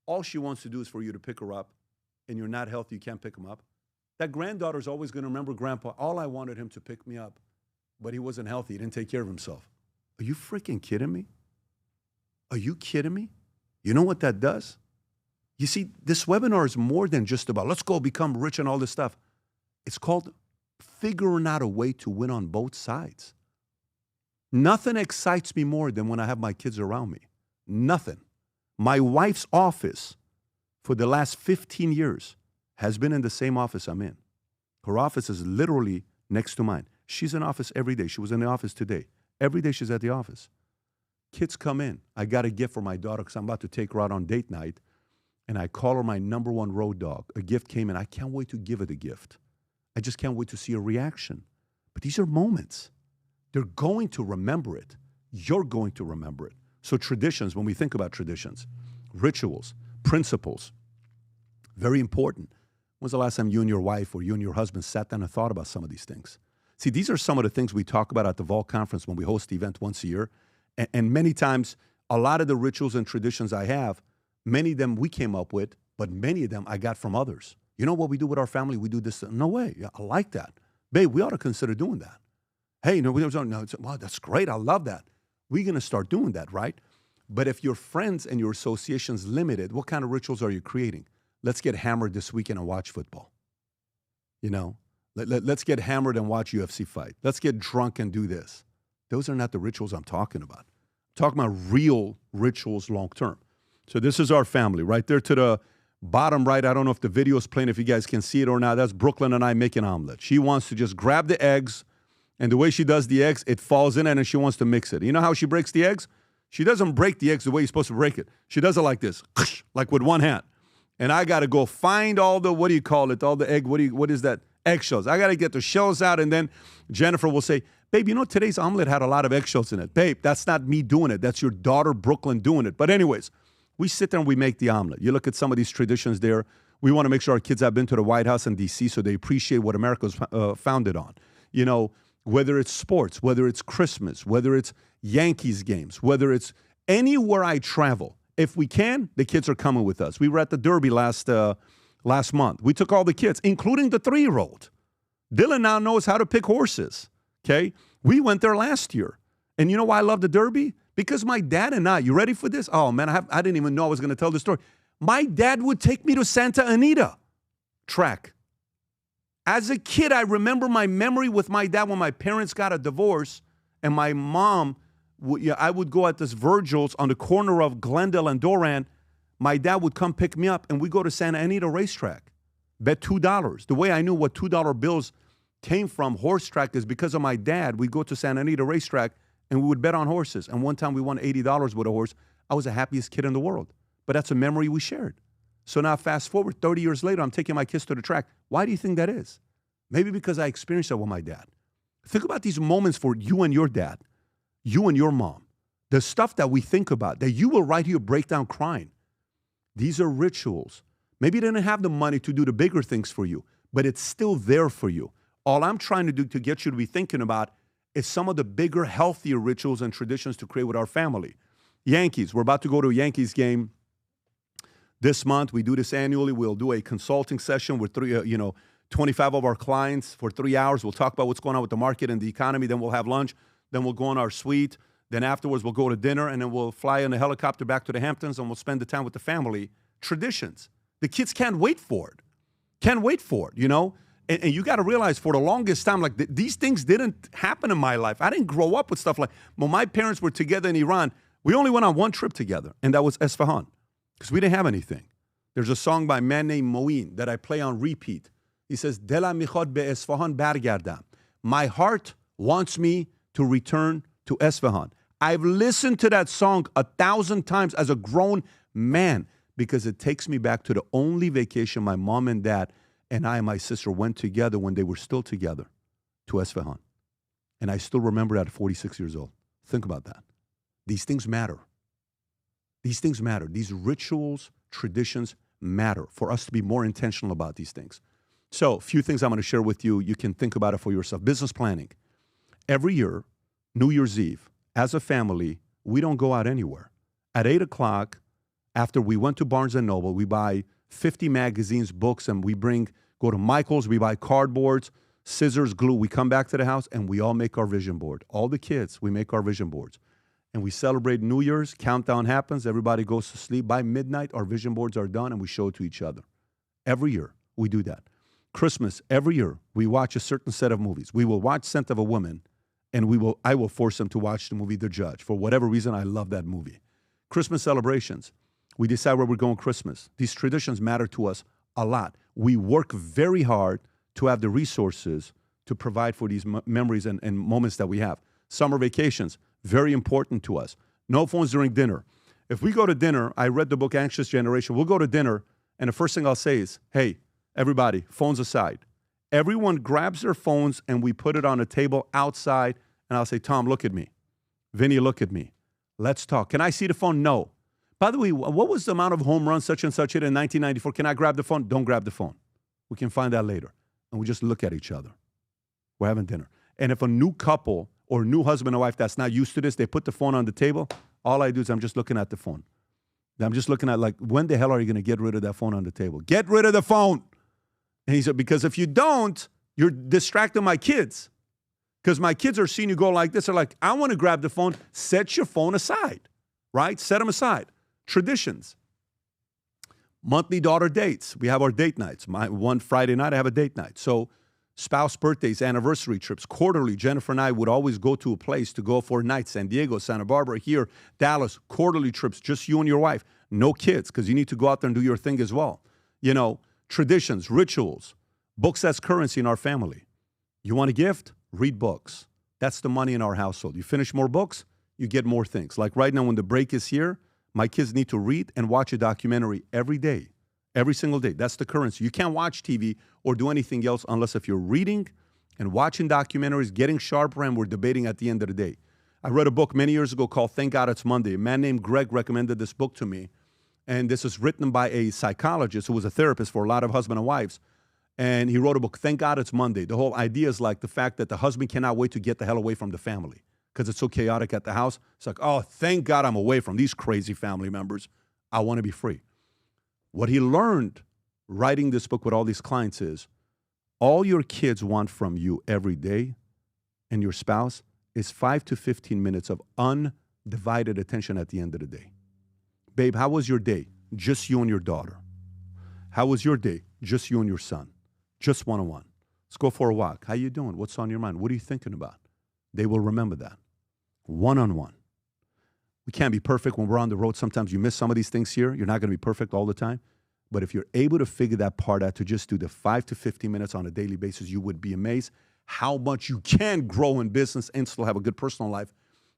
All she wants to do is for you to pick her up, and you're not healthy, you can't pick them up. That granddaughter's always going to remember Grandpa. All I wanted him to pick me up, but he wasn't healthy. He didn't take care of himself. Are you freaking kidding me? Are you kidding me? You know what that does? You see, this webinar is more than just about let's go become rich and all this stuff. It's called figuring out a way to win on both sides. Nothing excites me more than when I have my kids around me. Nothing. My wife's office for the last 15 years has been in the same office I'm in. Her office is literally next to mine. She's in office every day. She was in the office today. Every day she's at the office. Kids come in. I got a gift for my daughter because I'm about to take her out on date night. And I call her my #1 road dog. A gift came in. I can't wait to give her the gift. I just can't wait to see her reaction. But these are moments. They're going to remember it. You're going to remember it. So traditions, when we think about traditions, rituals, principles, very important. When's the last time you and your wife or you and your husband sat down and thought about some of these things? See, these are some of the things we talk about at the Vault Conference when we host the event once a year. And many times, a lot of the rituals and traditions I have, many of them we came up with, but many of them I got from others. You know what we do with our family? We do this. No way. Yeah, I like that. Babe, we ought to consider doing that. Hey, no, wow, that's great. I love that. We're going to start doing that, right? But if your friends and your association's limited, what kind of rituals are you creating? Let's get hammered this weekend and watch football. Let's get hammered and watch UFC fight. Let's get drunk and do this. Those are not the rituals I'm talking about. I'm talking about real rituals long term. So this is our family right there to the bottom right. I don't know if the video is playing, if you guys can see it or not. That's Brooklyn and I making omelet. She wants to just grab the eggs, and the way she does the eggs, it falls in it, and she wants to mix it. You know how she breaks the eggs? She doesn't break the eggs the way you're supposed to break it. She does it like this, like with one hand. And I got to go find all the, all the egg, what is that? Eggshells. I got to get the shells out, and then Jennifer will say, babe, today's omelet had a lot of eggshells in it. Babe, that's not me doing it. That's your daughter, Brooklyn, doing it. But anyways, we sit there and we make the omelet. You look at some of these traditions there. We want to make sure our kids have been to the White House in D.C. so they appreciate what America was founded on. Whether it's sports, whether it's Christmas, whether it's Yankees games, whether it's anywhere I travel. If we can, the kids are coming with us. We were at the Derby last month. We took all the kids, including the 3-year-old. Dylan now knows how to pick horses okay? We went there last year. And you know why I love the Derby? Because my dad and I, you ready for this? Oh, man, I didn't even know I was going to tell the story. My dad would take me to Santa Anita track. As a kid, I remember my memory with my dad when my parents got a divorce and my mom, I would go at this Virgil's on the corner of Glendale and Doran. My dad would come pick me up and we go to Santa Anita racetrack. Bet $2. The way I knew what $2 bills came from horse track is because of my dad. We'd go to Santa Anita racetrack and we would bet on horses. And one time we won $80 with a horse. I was the happiest kid in the world. But that's a memory we shared. So now fast forward 30 years later, I'm taking my kids to the track. Why do you think that is? Maybe because I experienced that with my dad. Think about these moments for you and your dad, you and your mom. The stuff that we think about, that you will right here break down crying. These are rituals. Maybe they didn't have the money to do the bigger things for you, but it's still there for you. All I'm trying to do to get you to be thinking about is some of the bigger, healthier rituals and traditions to create with our family. Yankees, we're about to go to a Yankees game this month. We do this annually. We'll do a consulting session with 25 of our clients for 3 hours. We'll talk about what's going on with the market and the economy. Then we'll have lunch. Then we'll go in our suite. Then afterwards, we'll go to dinner. And then we'll fly in a helicopter back to the Hamptons and we'll spend the time with the family. Traditions. The kids can't wait for it. Can't wait for it, you know? And you got to realize for the longest time, like these things didn't happen in my life. I didn't grow up with stuff like, when my parents were together in Iran, we only went on one trip together, and that was Esfahan, because we didn't have anything. There's a song by a man named Moeen that I play on repeat. He says, Delam mikhad be Esfahan bargardam. My heart wants me to return to Esfahan. I've listened to that song 1,000 times as a grown man because it takes me back to the only vacation my mom and dad and I and my sister went together when they were still together to Esfahan. And I still remember that at 46 years old. Think about that. These things matter. These things matter. These rituals, traditions matter for us to be more intentional about these things. So a few things I'm going to share with you. You can think about it for yourself. Business planning. Every year, New Year's Eve, as a family, we don't go out anywhere. At 8 o'clock, after we went to Barnes & Noble, we buy 50 magazines, books, and we go to Michael's, we buy cardboards, scissors, glue. We come back to the house, and we all make our vision board. All the kids, we make our vision boards. And we celebrate New Year's. Countdown happens. Everybody goes to sleep. By midnight, our vision boards are done, and we show it to each other. Every year, we do that. Christmas, every year, we watch a certain set of movies. We will watch Scent of a Woman, and I will force them to watch the movie The Judge. For whatever reason, I love that movie. Christmas celebrations. We decide where we're going Christmas. These traditions matter to us a lot. We work very hard to have the resources to provide for these memories and moments that we have. Summer vacations, very important to us. No phones during dinner. If we go to dinner, I read the book Anxious Generation. We'll go to dinner, and the first thing I'll say is, hey, everybody, phones aside. Everyone grabs their phones, and we put it on a table outside, and I'll say, Tom, look at me. Vinny, look at me. Let's talk. Can I see the phone? No. By the way, what was the amount of home runs such and such hit in 1994? Can I grab the phone? Don't grab the phone. We can find out later. And we just look at each other. We're having dinner. And if a new couple or new husband and wife that's not used to this, they put the phone on the table, all I do is I'm just looking at the phone. I'm just looking at, like, when the hell are you going to get rid of that phone on the table? Get rid of the phone. And he said, because if you don't, you're distracting my kids. Because my kids are seeing you go like this. They're like, I want to grab the phone. Set your phone aside, right? Set them aside. Traditions. Monthly daughter dates. We have our date nights. One Friday night, I have a date night. So spouse birthdays, anniversary trips, quarterly. Jennifer and I would always go to a place to go for a night. San Diego, Santa Barbara, here, Dallas. Quarterly trips, just you and your wife. No kids, because you need to go out there and do your thing as well. You know, traditions, rituals, books as currency in our family. You want a gift? Read books. That's the money in our household. You finish more books, you get more things. Like right now when the break is here, my kids need to read and watch a documentary every day, every single day. That's the currency. You can't watch TV or do anything else unless if you're reading and watching documentaries, getting sharper, and we're debating at the end of the day. I read a book many years ago called Thank God It's Monday. A man named Greg recommended this book to me. And this is written by a psychologist who was a therapist for a lot of husband and wives. And he wrote a book, Thank God It's Monday. The whole idea is like the fact that the husband cannot wait to get the hell away from the family because it's so chaotic at the house. It's like, oh, thank God I'm away from these crazy family members. I want to be free. What he learned writing this book with all these clients is all your kids want from you every day and your spouse is 5 to 15 minutes of undivided attention at the end of the day. Babe, how was your day? Just you and your daughter. How was your day? Just you and your son. Just one-on-one. Let's go for a walk. How you doing? What's on your mind? What are you thinking about? They will remember that. One-on-one. We can't be perfect when we're on the road. Sometimes you miss some of these things here. You're not going to be perfect all the time. But if you're able to figure that part out, to just do the 5 to 15 minutes on a daily basis, you would be amazed how much you can grow in business and still have a good personal life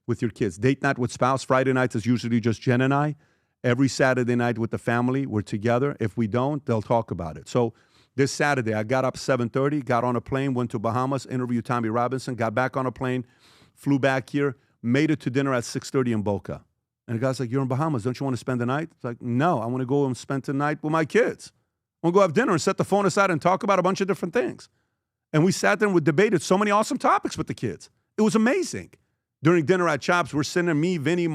with your kids. Date night with spouse. Friday nights is usually just Jen and I. Every Saturday night with the family, we're together. If we don't, they'll talk about it. So this Saturday, I got up 7:30, got on a plane, went to Bahamas, interviewed Tommy Robinson, got back on a plane, flew back here, made it to dinner at 6:30 in Boca. And the guy's like, you're in Bahamas. Don't you want to spend the night? It's like, no, I want to go and spend the night with my kids. I want to go have dinner and set the phone aside and talk about a bunch of different things. And we sat there and we debated so many awesome topics with the kids. It was amazing. During dinner at Chops, we're sitting there, me, Vinny,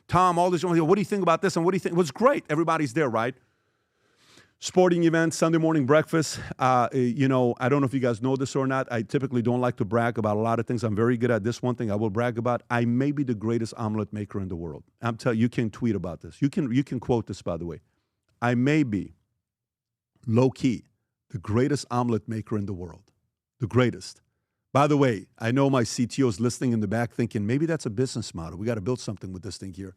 Tom, all this. What do you think about this? And what do you think? It was great. Everybody's there, right? Sporting events, Sunday morning breakfast. I don't know if you guys know this or not. I typically don't like to brag about a lot of things. I'm very good at this one thing I will brag about. I may be the greatest omelet maker in the world. I'm telling you, you can tweet about this. You can quote this, by the way. I may be, low-key, the greatest omelet maker in the world. The greatest. By the way, I know my CTO is listening in the back thinking, maybe that's a business model. We got to build something with this thing here.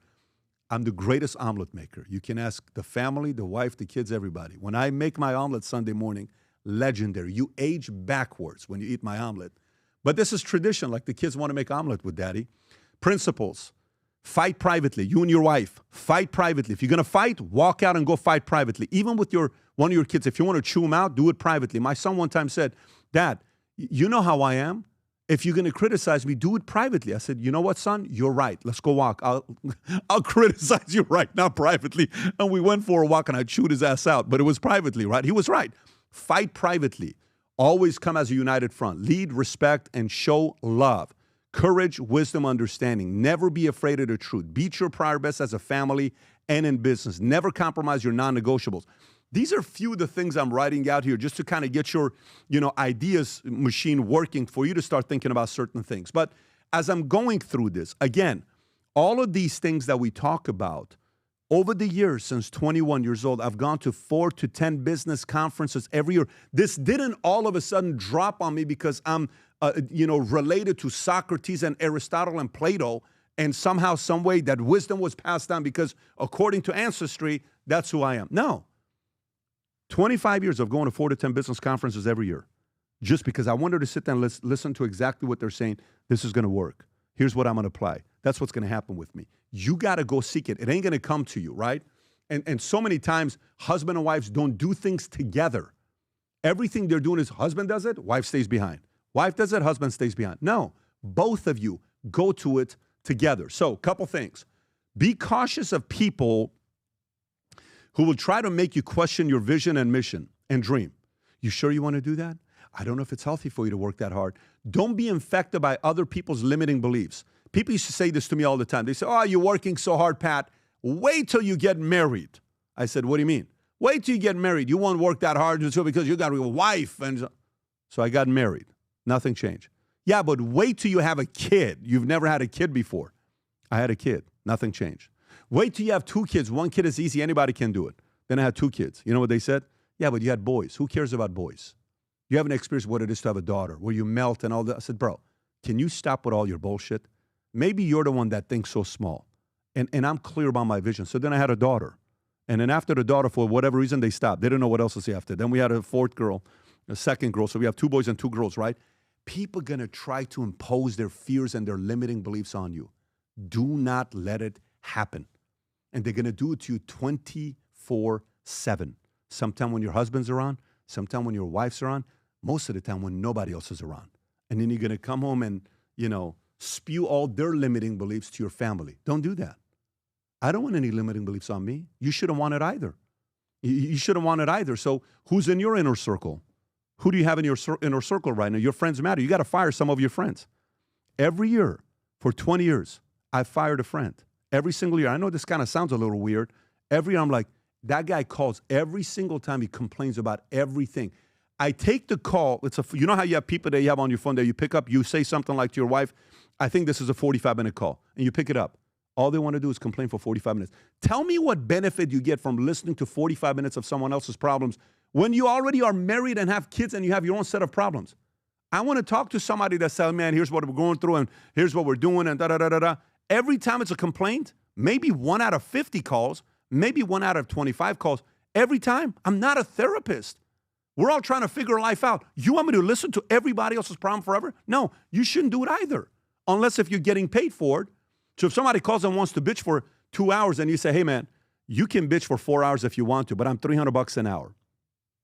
I'm the greatest omelet maker. You can ask the family, the wife, the kids, everybody. When I make my omelet Sunday morning, legendary. You age backwards when you eat my omelet. But this is tradition, like the kids want to make omelet with daddy. Principles. Fight privately. You and your wife, fight privately. If you're going to fight, walk out and go fight privately. Even with one of your kids, if you want to chew them out, do it privately. My son one time said, Dad, you know how I am. If you're going to criticize me, do it privately. I said, you know what, son? You're right. Let's go walk. I'll criticize you right now privately. And we went for a walk and I chewed his ass out. But it was privately, right? He was right. Fight privately. Always come as a united front. Lead, respect, and show love. Courage, wisdom, understanding. Never be afraid of the truth. Beat your prior best as a family and in business. Never compromise your non-negotiables. These are few of the things I'm writing out here just to kind of get your, ideas machine working for you to start thinking about certain things. But as I'm going through this, again, all of these things that we talk about, over the years, since 21 years old, I've gone to 4 to 10 business conferences every year. This didn't all of a sudden drop on me because I'm, related to Socrates and Aristotle and Plato, and somehow, some way that wisdom was passed down because according to ancestry, that's who I am. No. 25 years of going to 4 to 10 business conferences every year just because I wanted to sit there and listen to exactly what they're saying. This is going to work. Here's what I'm going to apply. That's what's going to happen with me. You got to go seek it. It ain't going to come to you, right? And so many times, husband and wives don't do things together. Everything they're doing is husband does it, wife stays behind. Wife does it, husband stays behind. No, both of you go to it together. So, couple things. Be cautious of people who will try to make you question your vision and mission and dream. You sure you want to do that? I don't know if it's healthy for you to work that hard. Don't be infected by other people's limiting beliefs. People used to say this to me all the time. They say, oh, you're working so hard, Pat. Wait till you get married. I said, what do you mean? Wait till you get married. You won't work that hard because you got a wife. And so I got married. Nothing changed. Yeah, but wait till you have a kid. You've never had a kid before. I had a kid. Nothing changed. Wait till you have 2 kids. 1 kid is easy. Anybody can do it. Then I had 2 kids. You know what they said? Yeah, but you had boys. Who cares about boys? You haven't experienced what it is to have a daughter, where you melt and all that. I said, bro, can you stop with all your bullshit? Maybe you're the one that thinks so small. And I'm clear about my vision. So then I had a daughter. And then after the daughter, for whatever reason, they stopped. They didn't know what else to say after. Then we had a 4th girl, a 2nd girl. So we have 2 boys and 2 girls, right? People are going to try to impose their fears and their limiting beliefs on you. Do not let it happen. And they're going to do it to you 24/7. Sometime when your husband's around, sometime when your wife's around, most of the time when nobody else is around. And then you're going to come home and, spew all their limiting beliefs to your family. Don't do that. I don't want any limiting beliefs on me. You shouldn't want it either. You shouldn't want it either. So who's in your inner circle? Who do you have in your inner circle right now? Your friends matter. You got to fire some of your friends. Every year for 20 years, I fired a friend. Every single year. I know this kind of sounds a little weird. Every year I'm like, that guy calls every single time he complains about everything. I take the call. You know how you have people that you have on your phone that you pick up, you say something like to your wife, I think this is a 45-minute call, and you pick it up. All they want to do is complain for 45 minutes. Tell me what benefit you get from listening to 45 minutes of someone else's problems when you already are married and have kids and you have your own set of problems. I want to talk to somebody that says, man, here's what we're going through and here's what we're doing and da-da-da-da-da. Every time it's a complaint, maybe 1 out of 50 calls, maybe 1 out of 25 calls, every time. I'm not a therapist. We're all trying to figure life out. You want me to listen to everybody else's problem forever? No, you shouldn't do it either, unless if you're getting paid for it. So if somebody calls and wants to bitch for 2 hours and you say, hey, man, you can bitch for 4 hours if you want to, but I'm $300 an hour.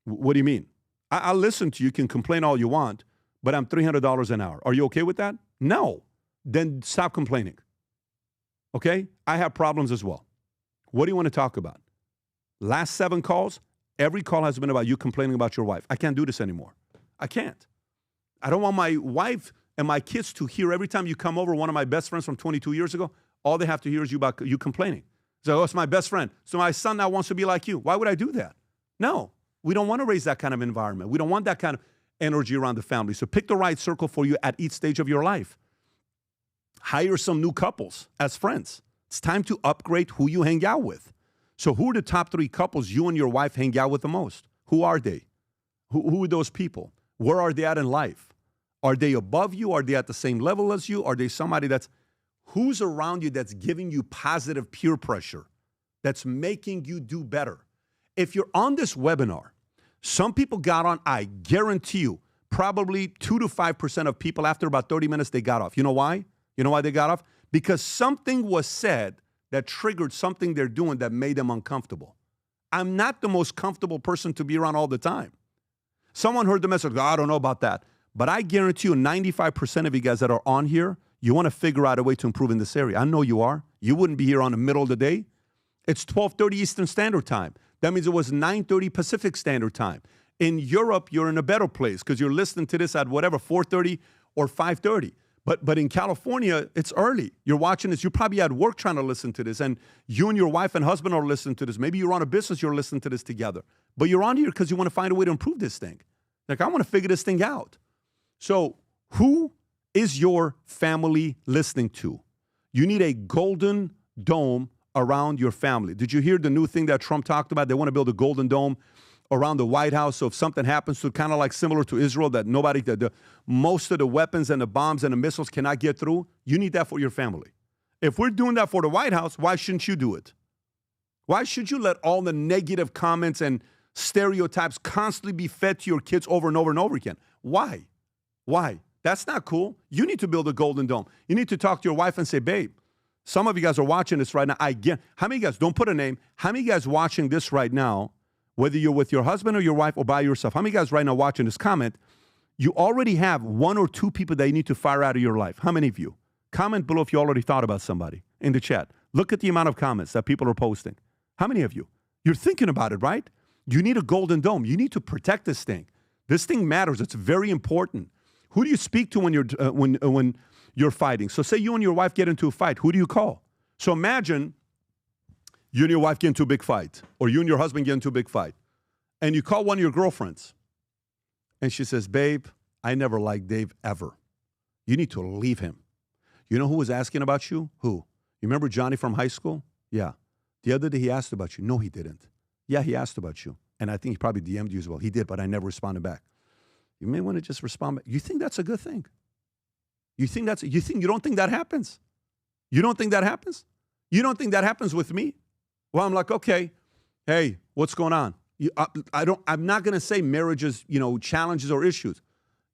What do you mean? I'll listen to you. You can complain all you want, but I'm $300 an hour. Are you okay with that? No. Then stop complaining. Okay? I have problems as well. What do you want to talk about? Last 7 calls, every call has been about you complaining about your wife. I can't do this anymore. I can't. I don't want my wife and my kids to hear every time you come over, one of my best friends from 22 years ago, all they have to hear is you complaining. So, oh, it's my best friend. So my son now wants to be like you. Why would I do that? No, we don't want to raise that kind of environment. We don't want that kind of energy around the family. So pick the right circle for you at each stage of your life. Hire some new couples as friends. It's time to upgrade who you hang out with. So who are the top 3 couples you and your wife hang out with the most? Who are they? Who are those people? Where are they at in life? Are they above you? Are they at the same level as you? Are they somebody who's around you that's giving you positive peer pressure, that's making you do better? If you're on this webinar, some people got on, I guarantee you, probably 2 to 5% of people after about 30 minutes, they got off. You know why? You know why they got off? Because something was said that triggered something they're doing that made them uncomfortable. I'm not the most comfortable person to be around all the time. Someone heard the message, I don't know about that. But I guarantee you 95% of you guys that are on here, you want to figure out a way to improve in this area. I know you are. You wouldn't be here on the middle of the day. It's 12:30 Eastern Standard Time. That means it was 9:30 Pacific Standard Time. In Europe, you're in a better place because you're listening to this at whatever, 4:30 or 5:30. But in California, it's early. You're watching this. You're probably at work trying to listen to this. And you and your wife and husband are listening to this. Maybe you're on a business, you're listening to this together. But you're on here because you want to find a way to improve this thing. Like, I want to figure this thing out. So who is your family listening to? You need a golden dome around your family. Did you hear the new thing that Trump talked about? They want to build a golden dome around the White House. So if something happens to kind of like similar to Israel, that most of the weapons and the bombs and the missiles cannot get through, you need that for your family. If we're doing that for the White House, why shouldn't you do it? Why should you let all the negative comments and stereotypes constantly be fed to your kids over and over and over again? Why? Why? That's not cool. You need to build a golden dome. You need to talk to your wife and say, babe, some of you guys are watching this right now. How many guys, don't put a name, how many guys watching this right now, whether you're with your husband or your wife or by yourself, how many guys right now watching this comment, you already have 1 or 2 people that you need to fire out of your life? How many of you? Comment below if you already thought about somebody in the chat. Look at the amount of comments that people are posting. How many of you? You're thinking about it, right? You need a golden dome. You need to protect this thing. This thing matters. It's very important. Who do you speak to when you're fighting? So say you and your wife get into a fight. Who do you call? So imagine you and your wife get into a big fight, or you and your husband get into a big fight, and you call one of your girlfriends, and she says, babe, I never liked Dave ever. You need to leave him. You know who was asking about you? Who? You remember Johnny from high school? Yeah. The other day he asked about you. No, he didn't. Yeah, he asked about you. And I think he probably DM'd you as well. He did, but I never responded back. You may want to just respond back. You think that's a good thing? You don't think that happens? You don't think that happens? You don't think that happens with me? Well, I'm like, okay, hey, what's going on? I'm not going to say marriages, challenges or issues.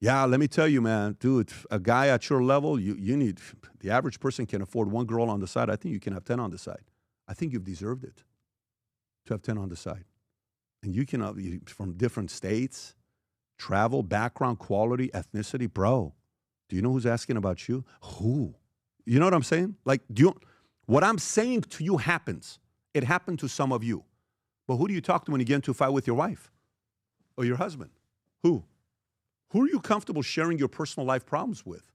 Yeah, let me tell you, man, dude, a guy at your level, you need, the average person can afford 1 girl on the side. I think you can have 10 on the side. I think you've deserved it to have 10 on the side. And you can, from different states, travel, background, quality, ethnicity. Bro, do you know who's asking about you? Who? You know what I'm saying? Like, what I'm saying to you happens. It happened to some of you. But who do you talk to when you get into a fight with your wife or your husband? Who? Who are you comfortable sharing your personal life problems with?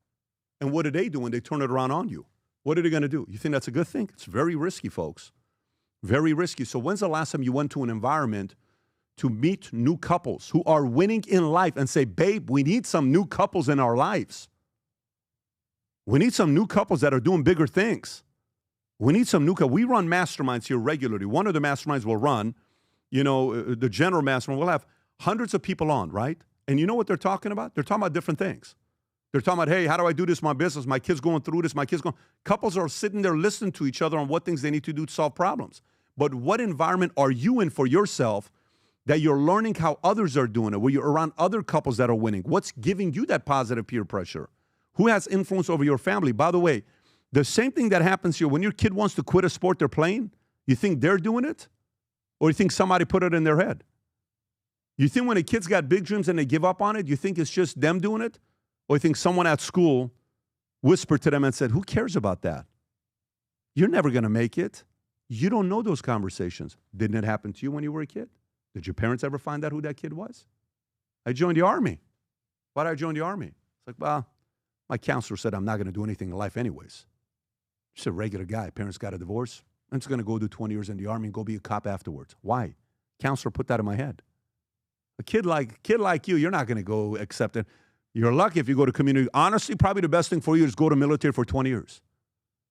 And what do they do when they turn it around on you? What are they going to do? You think that's a good thing? It's very risky, folks. Very risky. So when's the last time you went to an environment to meet new couples who are winning in life and say, babe, we need some new couples in our lives. We need some new couples that are doing bigger things. We need some new couples. We run masterminds here regularly. One of the masterminds we'll run, the general mastermind, we'll have hundreds of people on, right? And you know what they're talking about? They're talking about different things. They're talking about, hey, how do I do this in my business? My kid's going through this. Couples are sitting there listening to each other on what things they need to do to solve problems. But what environment are you in for yourself that you're learning how others are doing it, where you're around other couples that are winning? What's giving you that positive peer pressure? Who has influence over your family? By the way, the same thing that happens here when your kid wants to quit a sport they're playing, you think they're doing it? Or you think somebody put it in their head? You think when a kid's got big dreams and they give up on it, you think it's just them doing it? Or you think someone at school whispered to them and said, who cares about that? You're never going to make it. You don't know those conversations. Didn't it happen to you when you were a kid? Did your parents ever find out who that kid was? I joined the Army. Why did I join the Army? It's like, well, my counselor said I'm not going to do anything in life anyways. Just a regular guy. Parents got a divorce. I'm just going to go do 20 years in the Army and go be a cop afterwards. Why? Counselor put that in my head. A kid like you, you're not going to go accept it. You're lucky if you go to community. Honestly, probably the best thing for you is go to military for 20 years.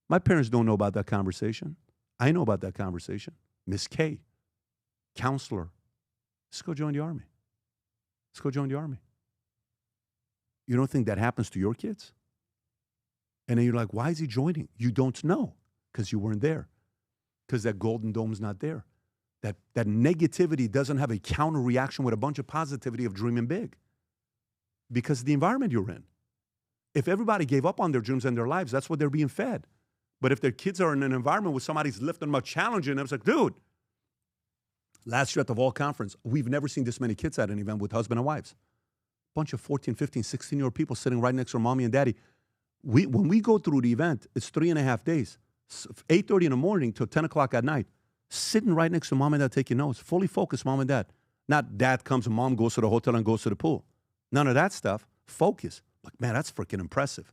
My parents don't know about that conversation. I know about that conversation. Miss K, counselor. Let's go join the Army. Let's go join the Army. You don't think that happens to your kids? And then you're like, why is he joining? You don't know because you weren't there. Because that golden dome's not there. That negativity doesn't have a counter reaction with a bunch of positivity of dreaming big. Because of the environment you're in. If everybody gave up on their dreams and their lives, that's what they're being fed. But if their kids are in an environment where somebody's lifting them up, challenging them, it's like, dude, last year at the Vol Conference, we've never seen this many kids at an event with husband and wives. Bunch of 14, 15, 16-year-old people sitting right next to mommy and daddy. When we go through the event, it's 3.5 days, 8:30 in the morning till 10 o'clock at night, sitting right next to mom and dad taking notes, fully focused mom and dad. Not dad comes and mom goes to the hotel and goes to the pool. None of that stuff. Focus. Like, man, that's freaking impressive.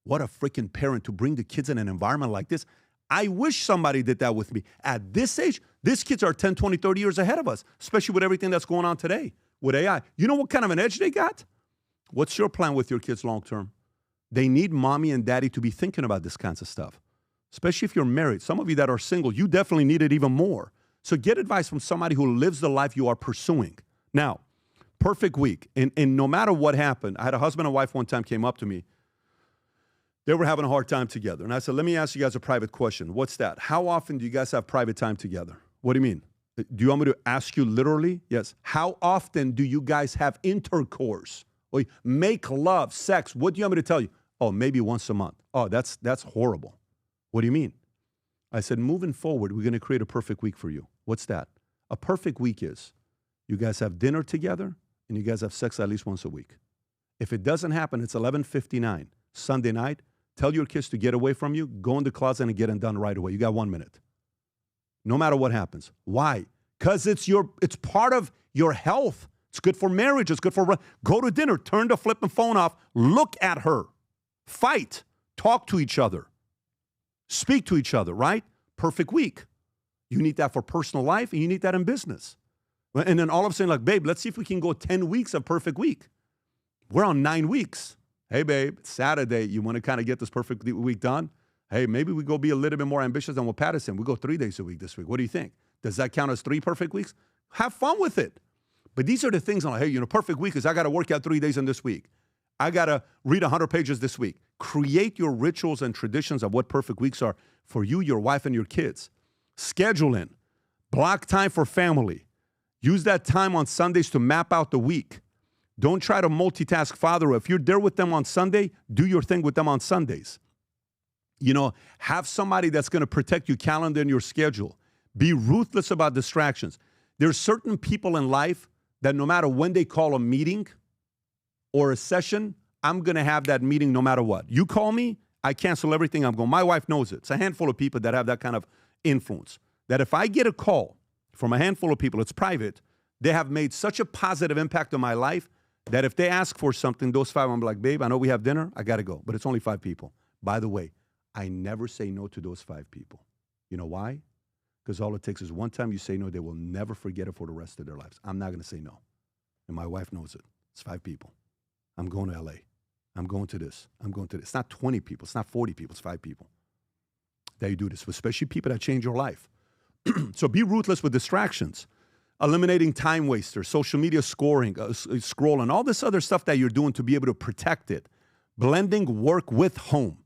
What a freaking parent to bring the kids in an environment like this. I wish somebody did that with me. At this age, these kids are 10, 20, 30 years ahead of us, especially with everything that's going on today with AI. You know what kind of an edge they got? What's your plan with your kids long term? They need mommy and daddy to be thinking about this kinds of stuff, especially if you're married. Some of you that are single, you definitely need it even more. So get advice from somebody who lives the life you are pursuing. Now, perfect week. And no matter what happened, I had a husband and wife one time came up to me. They were having a hard time together. And I said, let me ask you guys a private question. What's that? How often do you guys have private time together? What do you mean? Do you want me to ask you literally? Yes. How often do you guys have intercourse? Or make love, sex? What do you want me to tell you? Oh, maybe once a month. Oh, that's horrible. What do you mean? I said, moving forward, we're going to create a perfect week for you. What's that? A perfect week is you guys have dinner together and you guys have sex at least once a week. If it doesn't happen, it's 11:59 Sunday night. Tell your kids to get away from you. Go in the closet and get it done right away. You got 1 minute. No matter what happens. Why? Because it's part of your health. It's good for marriage. It's good for go to dinner. Turn the flipping phone off. Look at her. Fight. Talk to each other. Speak to each other, right? Perfect week. You need that for personal life and you need that in business. And then all of a sudden, like, babe, let's see if we can go 10 weeks of perfect week. We're on 9 weeks. Hey, babe, it's Saturday. You want to kind of get this perfect week done? Hey, maybe we go be a little bit more ambitious than what Patterson. We go 3 days a week this week. What do you think? Does that count as 3 perfect weeks? Have fun with it. But these are the things I'm like, hey, perfect week is I got to work out 3 days in this week. I got to read 100 pages this week. Create your rituals and traditions of what perfect weeks are for you, your wife, and your kids. Schedule in. Block time for family. Use that time on Sundays to map out the week. Don't try to multitask father. If you're there with them on Sunday, do your thing with them on Sundays. Have somebody that's going to protect your calendar and your schedule. Be ruthless about distractions. There's certain people in life that no matter when they call a meeting or a session, I'm going to have that meeting no matter what. You call me, I cancel everything. I'm going. My wife knows it. It's a handful of people that have that kind of influence. That if I get a call from a handful of people, it's private, they have made such a positive impact on my life that if they ask for something, those 5, I'm like, babe, I know we have dinner. I got to go. But it's only 5 people. By the way, I never say no to those 5 people. You know why? Because all it takes is one time you say no, they will never forget it for the rest of their lives. I'm not going to say no. And my wife knows it. It's 5 people. I'm going to LA. I'm going to this. I'm going to this. It's not 20 people. It's not 40 people. It's 5 people that you do this with, especially people that change your life. So be ruthless with distractions. Eliminating time wasters, social media scoring, scrolling, all this other stuff that you're doing to be able to protect it. Blending work with home.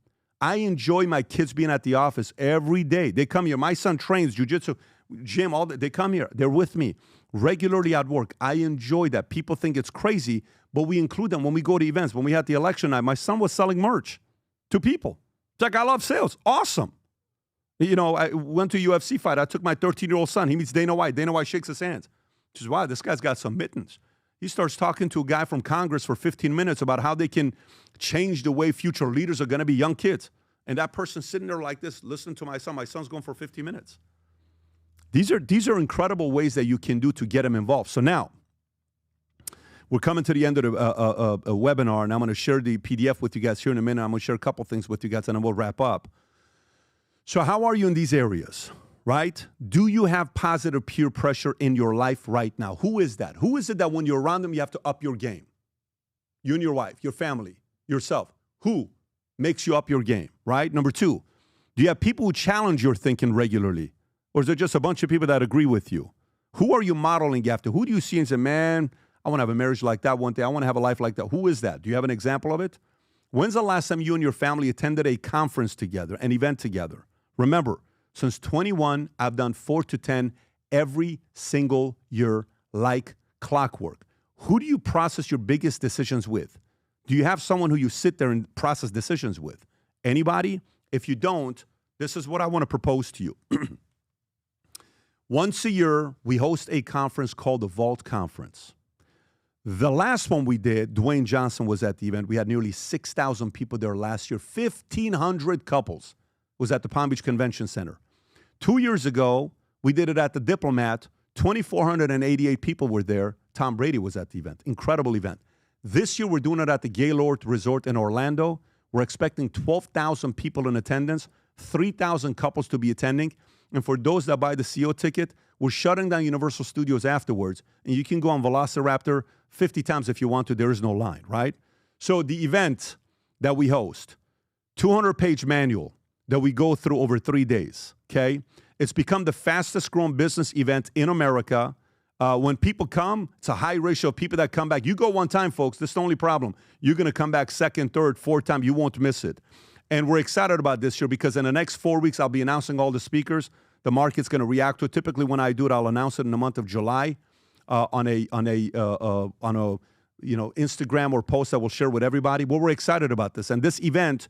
I enjoy my kids being at the office every day. They come here. My son trains jiu-jitsu, gym, all that. They come here. They're with me regularly at work. I enjoy that. People think it's crazy, but we include them when we go to events. When we had the election night, my son was selling merch to people. It's like, I love sales. Awesome. You know, I went to a UFC fight. I took my 13-year-old son. He meets Dana White. Dana White shakes his hands. He says, wow, this guy's got some mittens. He starts talking to a guy from Congress for 15 minutes about how they can change the way future leaders are going to be young kids. And that person's sitting there like this, listening to my son. My son's going for 15 minutes. These are incredible ways that you can do to get them involved. So now, we're coming to the end of the webinar, and I'm going to share the PDF with you guys here in a minute. I'm going to share a couple things with you guys, and then we'll wrap up. So how are you in these areas, right? Do you have positive peer pressure in your life right now? Who is that? Who is it that when you're around them, you have to up your game? You and your wife, your family, yourself. Who makes you up your game, right? Number 2, do you have people who challenge your thinking regularly? Or is it just a bunch of people that agree with you? Who are you modeling after? Who do you see and say, man, I want to have a marriage like that one day. I want to have a life like that. Who is that? Do you have an example of it? When's the last time you and your family attended a conference together, an event together? Remember, since 21, I've done 4 to 10 every single year like clockwork. Who do you process your biggest decisions with? Do you have someone who you sit there and process decisions with? Anybody? If you don't, this is what I want to propose to you. Once a year, we host a conference called the Vault Conference. The last one we did, Dwayne Johnson was at the event. We had nearly 6,000 people there last year. 1,500 couples was at the Palm Beach Convention Center. 2 years ago, we did it at the Diplomat. 2,488 people were there. Tom Brady was at the event. Incredible event. This year, we're doing it at the Gaylord Resort in Orlando. We're expecting 12,000 people in attendance, 3,000 couples to be attending. And for those that buy the CO ticket, we're shutting down Universal Studios afterwards. And you can go on Velociraptor 50 times if you want to. There is no line, right? So the event that we host, 200-page manual that we go through over 3 days, okay? It's become the fastest growing business event in America. When people come, it's a high ratio of people that come back. You go one time, folks, this is the only problem. You're going to come back second, third, fourth time. You won't miss it. And we're excited about this year because in the next 4 weeks, I'll be announcing all the speakers. The market's going to react to it. Typically, when I do it, I'll announce it in the month of July on a Instagram or post that we'll share with everybody. But we're excited about this. And this event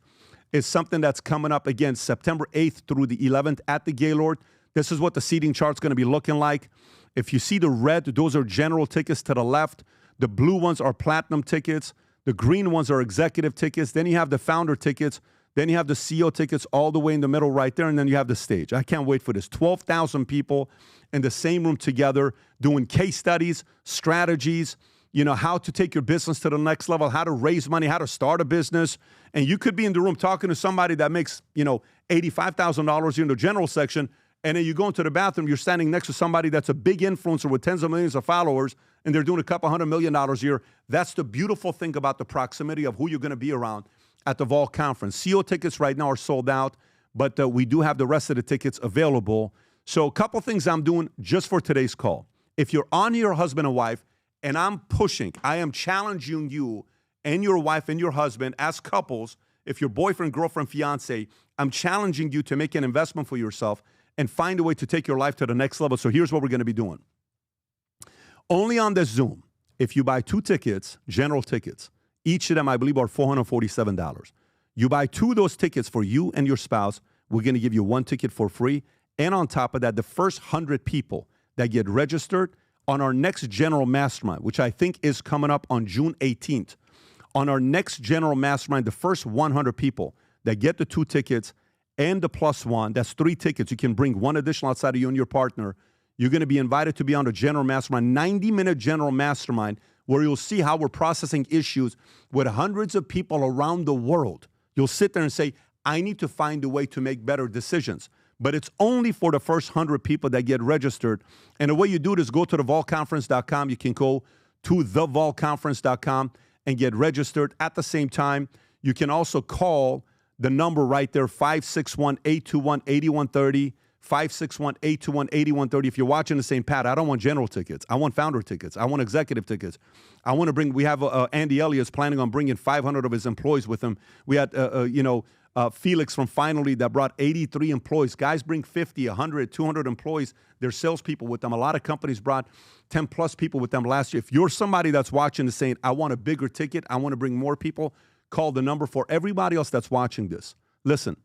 is something that's coming up again September 8th through the 11th at the Gaylord. This is what the seating chart's going to be looking like. If you see the red, those are general tickets to the left. The blue ones are platinum tickets. The green ones are executive tickets. Then you have the founder tickets. Then you have the CEO tickets all the way in the middle right there, and then you have the stage. I can't wait for this. 12,000 people in the same room together doing case studies, strategies, how to take your business to the next level, how to raise money, how to start a business. And you could be in the room talking to somebody that makes, $85,000 in the general section, and then you go into the bathroom, you're standing next to somebody that's a big influencer with tens of millions of followers, and they're doing a couple $100 million a year. That's the beautiful thing about the proximity of who you're going to be around at the Vault Conference. CO tickets right now are sold out, but we do have the rest of the tickets available. So a couple things I'm doing just for today's call. If you're on your husband and wife, and I am challenging you and your wife and your husband as couples, if you're boyfriend, girlfriend, fiance, I'm challenging you to make an investment for yourself and find a way to take your life to the next level. So here's what we're going to be doing. Only on this Zoom, if you buy 2 tickets, general tickets, each of them, I believe, are $447. You buy 2 of those tickets for you and your spouse, we're going to give you 1 ticket for free. And on top of that, the first 100 people that get registered on our next General Mastermind, which I think is coming up on June 18th, on our next General Mastermind, the first 100 people that get the 2 tickets and the +1, that's 3 tickets. You can bring 1 additional outside of you and your partner. You're going to be invited to be on the General Mastermind, 90-minute General Mastermind, where you'll see how we're processing issues with hundreds of people around the world. You'll sit there and say, I need to find a way to make better decisions. but it's only for the first 100 people that get registered. And the way you do it is go to thevaultconference.com. You can go to thevaultconference.com and get registered. At the same time, you can also call the number right there, 561-821-8130, 561-821-8130. If you're watching the same Pat, I don't want general tickets. I want founder tickets. I want executive tickets. I want to bring, we have Andy Elliott's planning on bringing 500 of his employees with him. We had, Felix from Finally that brought 83 employees. Guys bring 50, 100, 200 employees. They're salespeople with them. A lot of companies brought 10 plus people with them last year. If you're somebody that's watching this saying, I want a bigger ticket, I want to bring more people, call the number. For everybody else that's watching this, listen,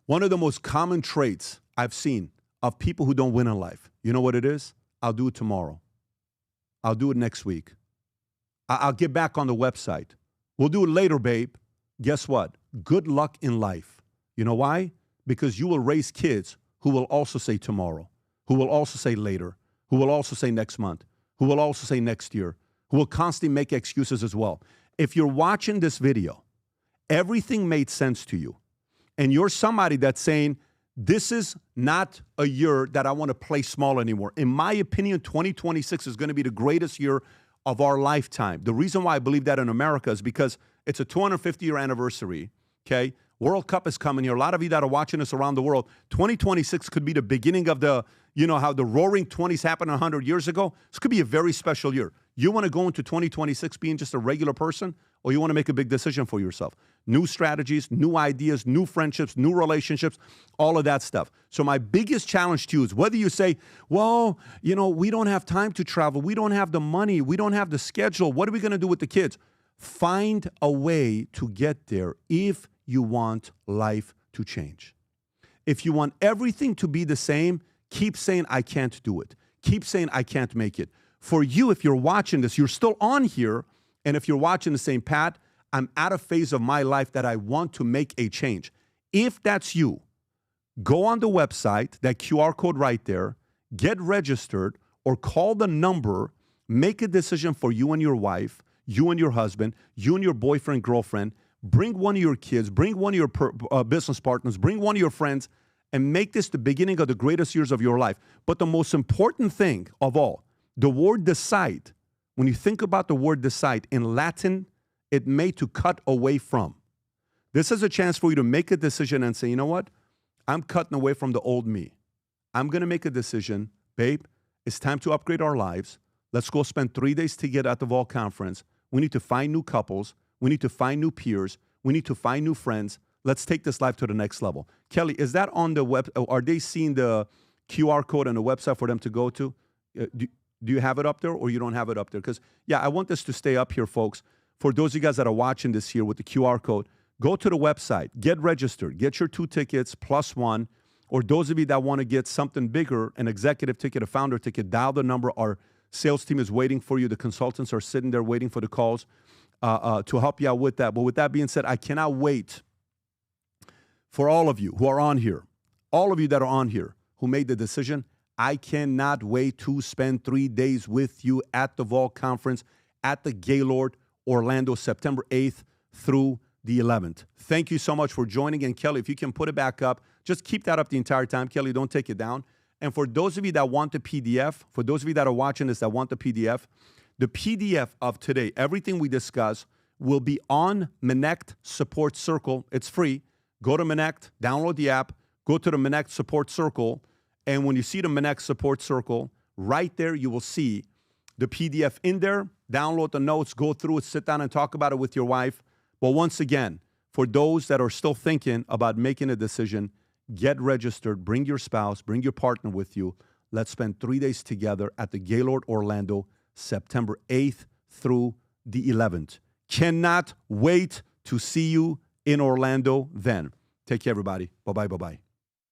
one of the most common traits I've seen of people who don't win in life, you know what it is? I'll do it tomorrow. I'll do it next week. I'll get back on the website. We'll do it later, babe. Guess what? Good luck in life. You know why? Because you will raise kids who will also say tomorrow, who will also say later, who will also say next month, who will also say next year, who will constantly make excuses as well. If you're watching this video, everything made sense to you, and you're somebody that's saying, this is not a year that I want to play small anymore. In my opinion, 2026 is going to be the greatest year of our lifetime. The reason why I believe that in America is because it's a 250-year anniversary, okay? World Cup is coming here. A lot of you that are watching us around the world, 2026 could be the beginning of the, you know, how the Roaring 20s happened 100 years ago. This could be a very special year. You want to go into 2026 being just a regular person, or you want to make a big decision for yourself? New strategies, new ideas, new friendships, new relationships, all of that stuff. So my biggest challenge to you is whether you say, well, you know, we don't have time to travel, we don't have the money, we don't have the schedule, what are we going to do with the kids? Find a way to get there if you want life to change. If you want everything to be the same, keep saying, I can't do it. Keep saying, I can't make it. For you, if you're watching this, you're still on here, and if you're watching the same Pat, I'm at a phase of my life that I want to make a change. If that's you, go on the website, that QR code right there, get registered, or call the number, make a decision for you and your wife, you and your husband, you and your boyfriend, girlfriend, bring one of your kids, bring one of your business partners, bring one of your friends, and make this the beginning of the greatest years of your life. But the most important thing of all, the word decide, when you think about the word decide, in Latin, it means to cut away from. This is a chance for you to make a decision and say, you know what? I'm cutting away from the old me. I'm going to make a decision. Babe, it's time to upgrade our lives. Let's go spend 3 days together at the Vault Conference. We need to find new couples. We need to find new peers. We need to find new friends. Let's take this life to the next level. Kelly, is that on the web? Are they seeing the QR code on the website for them to go to? Do you have it up there, or you don't have it up there? Because, yeah, I want this to stay up here, folks. For those of you guys that are watching this here with the QR code, go to the website, get registered, get your 2 tickets plus 1, or those of you that want to get something bigger, an executive ticket, a founder ticket, dial the number. Our sales team is waiting for you. The consultants are sitting there waiting for the calls to help you out with that. But with that being said, I cannot wait for all of you who are on here, all of you that are on here who made the decision. I cannot wait to spend 3 days with you at the Vault Conference at the Gaylord, Orlando, September 8th through the 11th. Thank you so much for joining. And Kelly, if you can put it back up, just keep that up the entire time. Kelly, don't take it down. And for those of you that want the PDF, for those of you that are watching this that want the PDF of today, everything we discuss will be on Connect Support Circle. It's free. Go to Connect, download the app, go to the Connect Support Circle, and when you see the Connect Support Circle, right there you will see the PDF in there. Download the notes, go through it, sit down and talk about it with your wife. But once again, for those that are still thinking about making a decision, get registered, bring your spouse, bring your partner with you. Let's spend 3 days together at the Gaylord, Orlando, September 8th through the 11th. Cannot wait to see you in Orlando then. Take care, everybody. Bye-bye, bye-bye.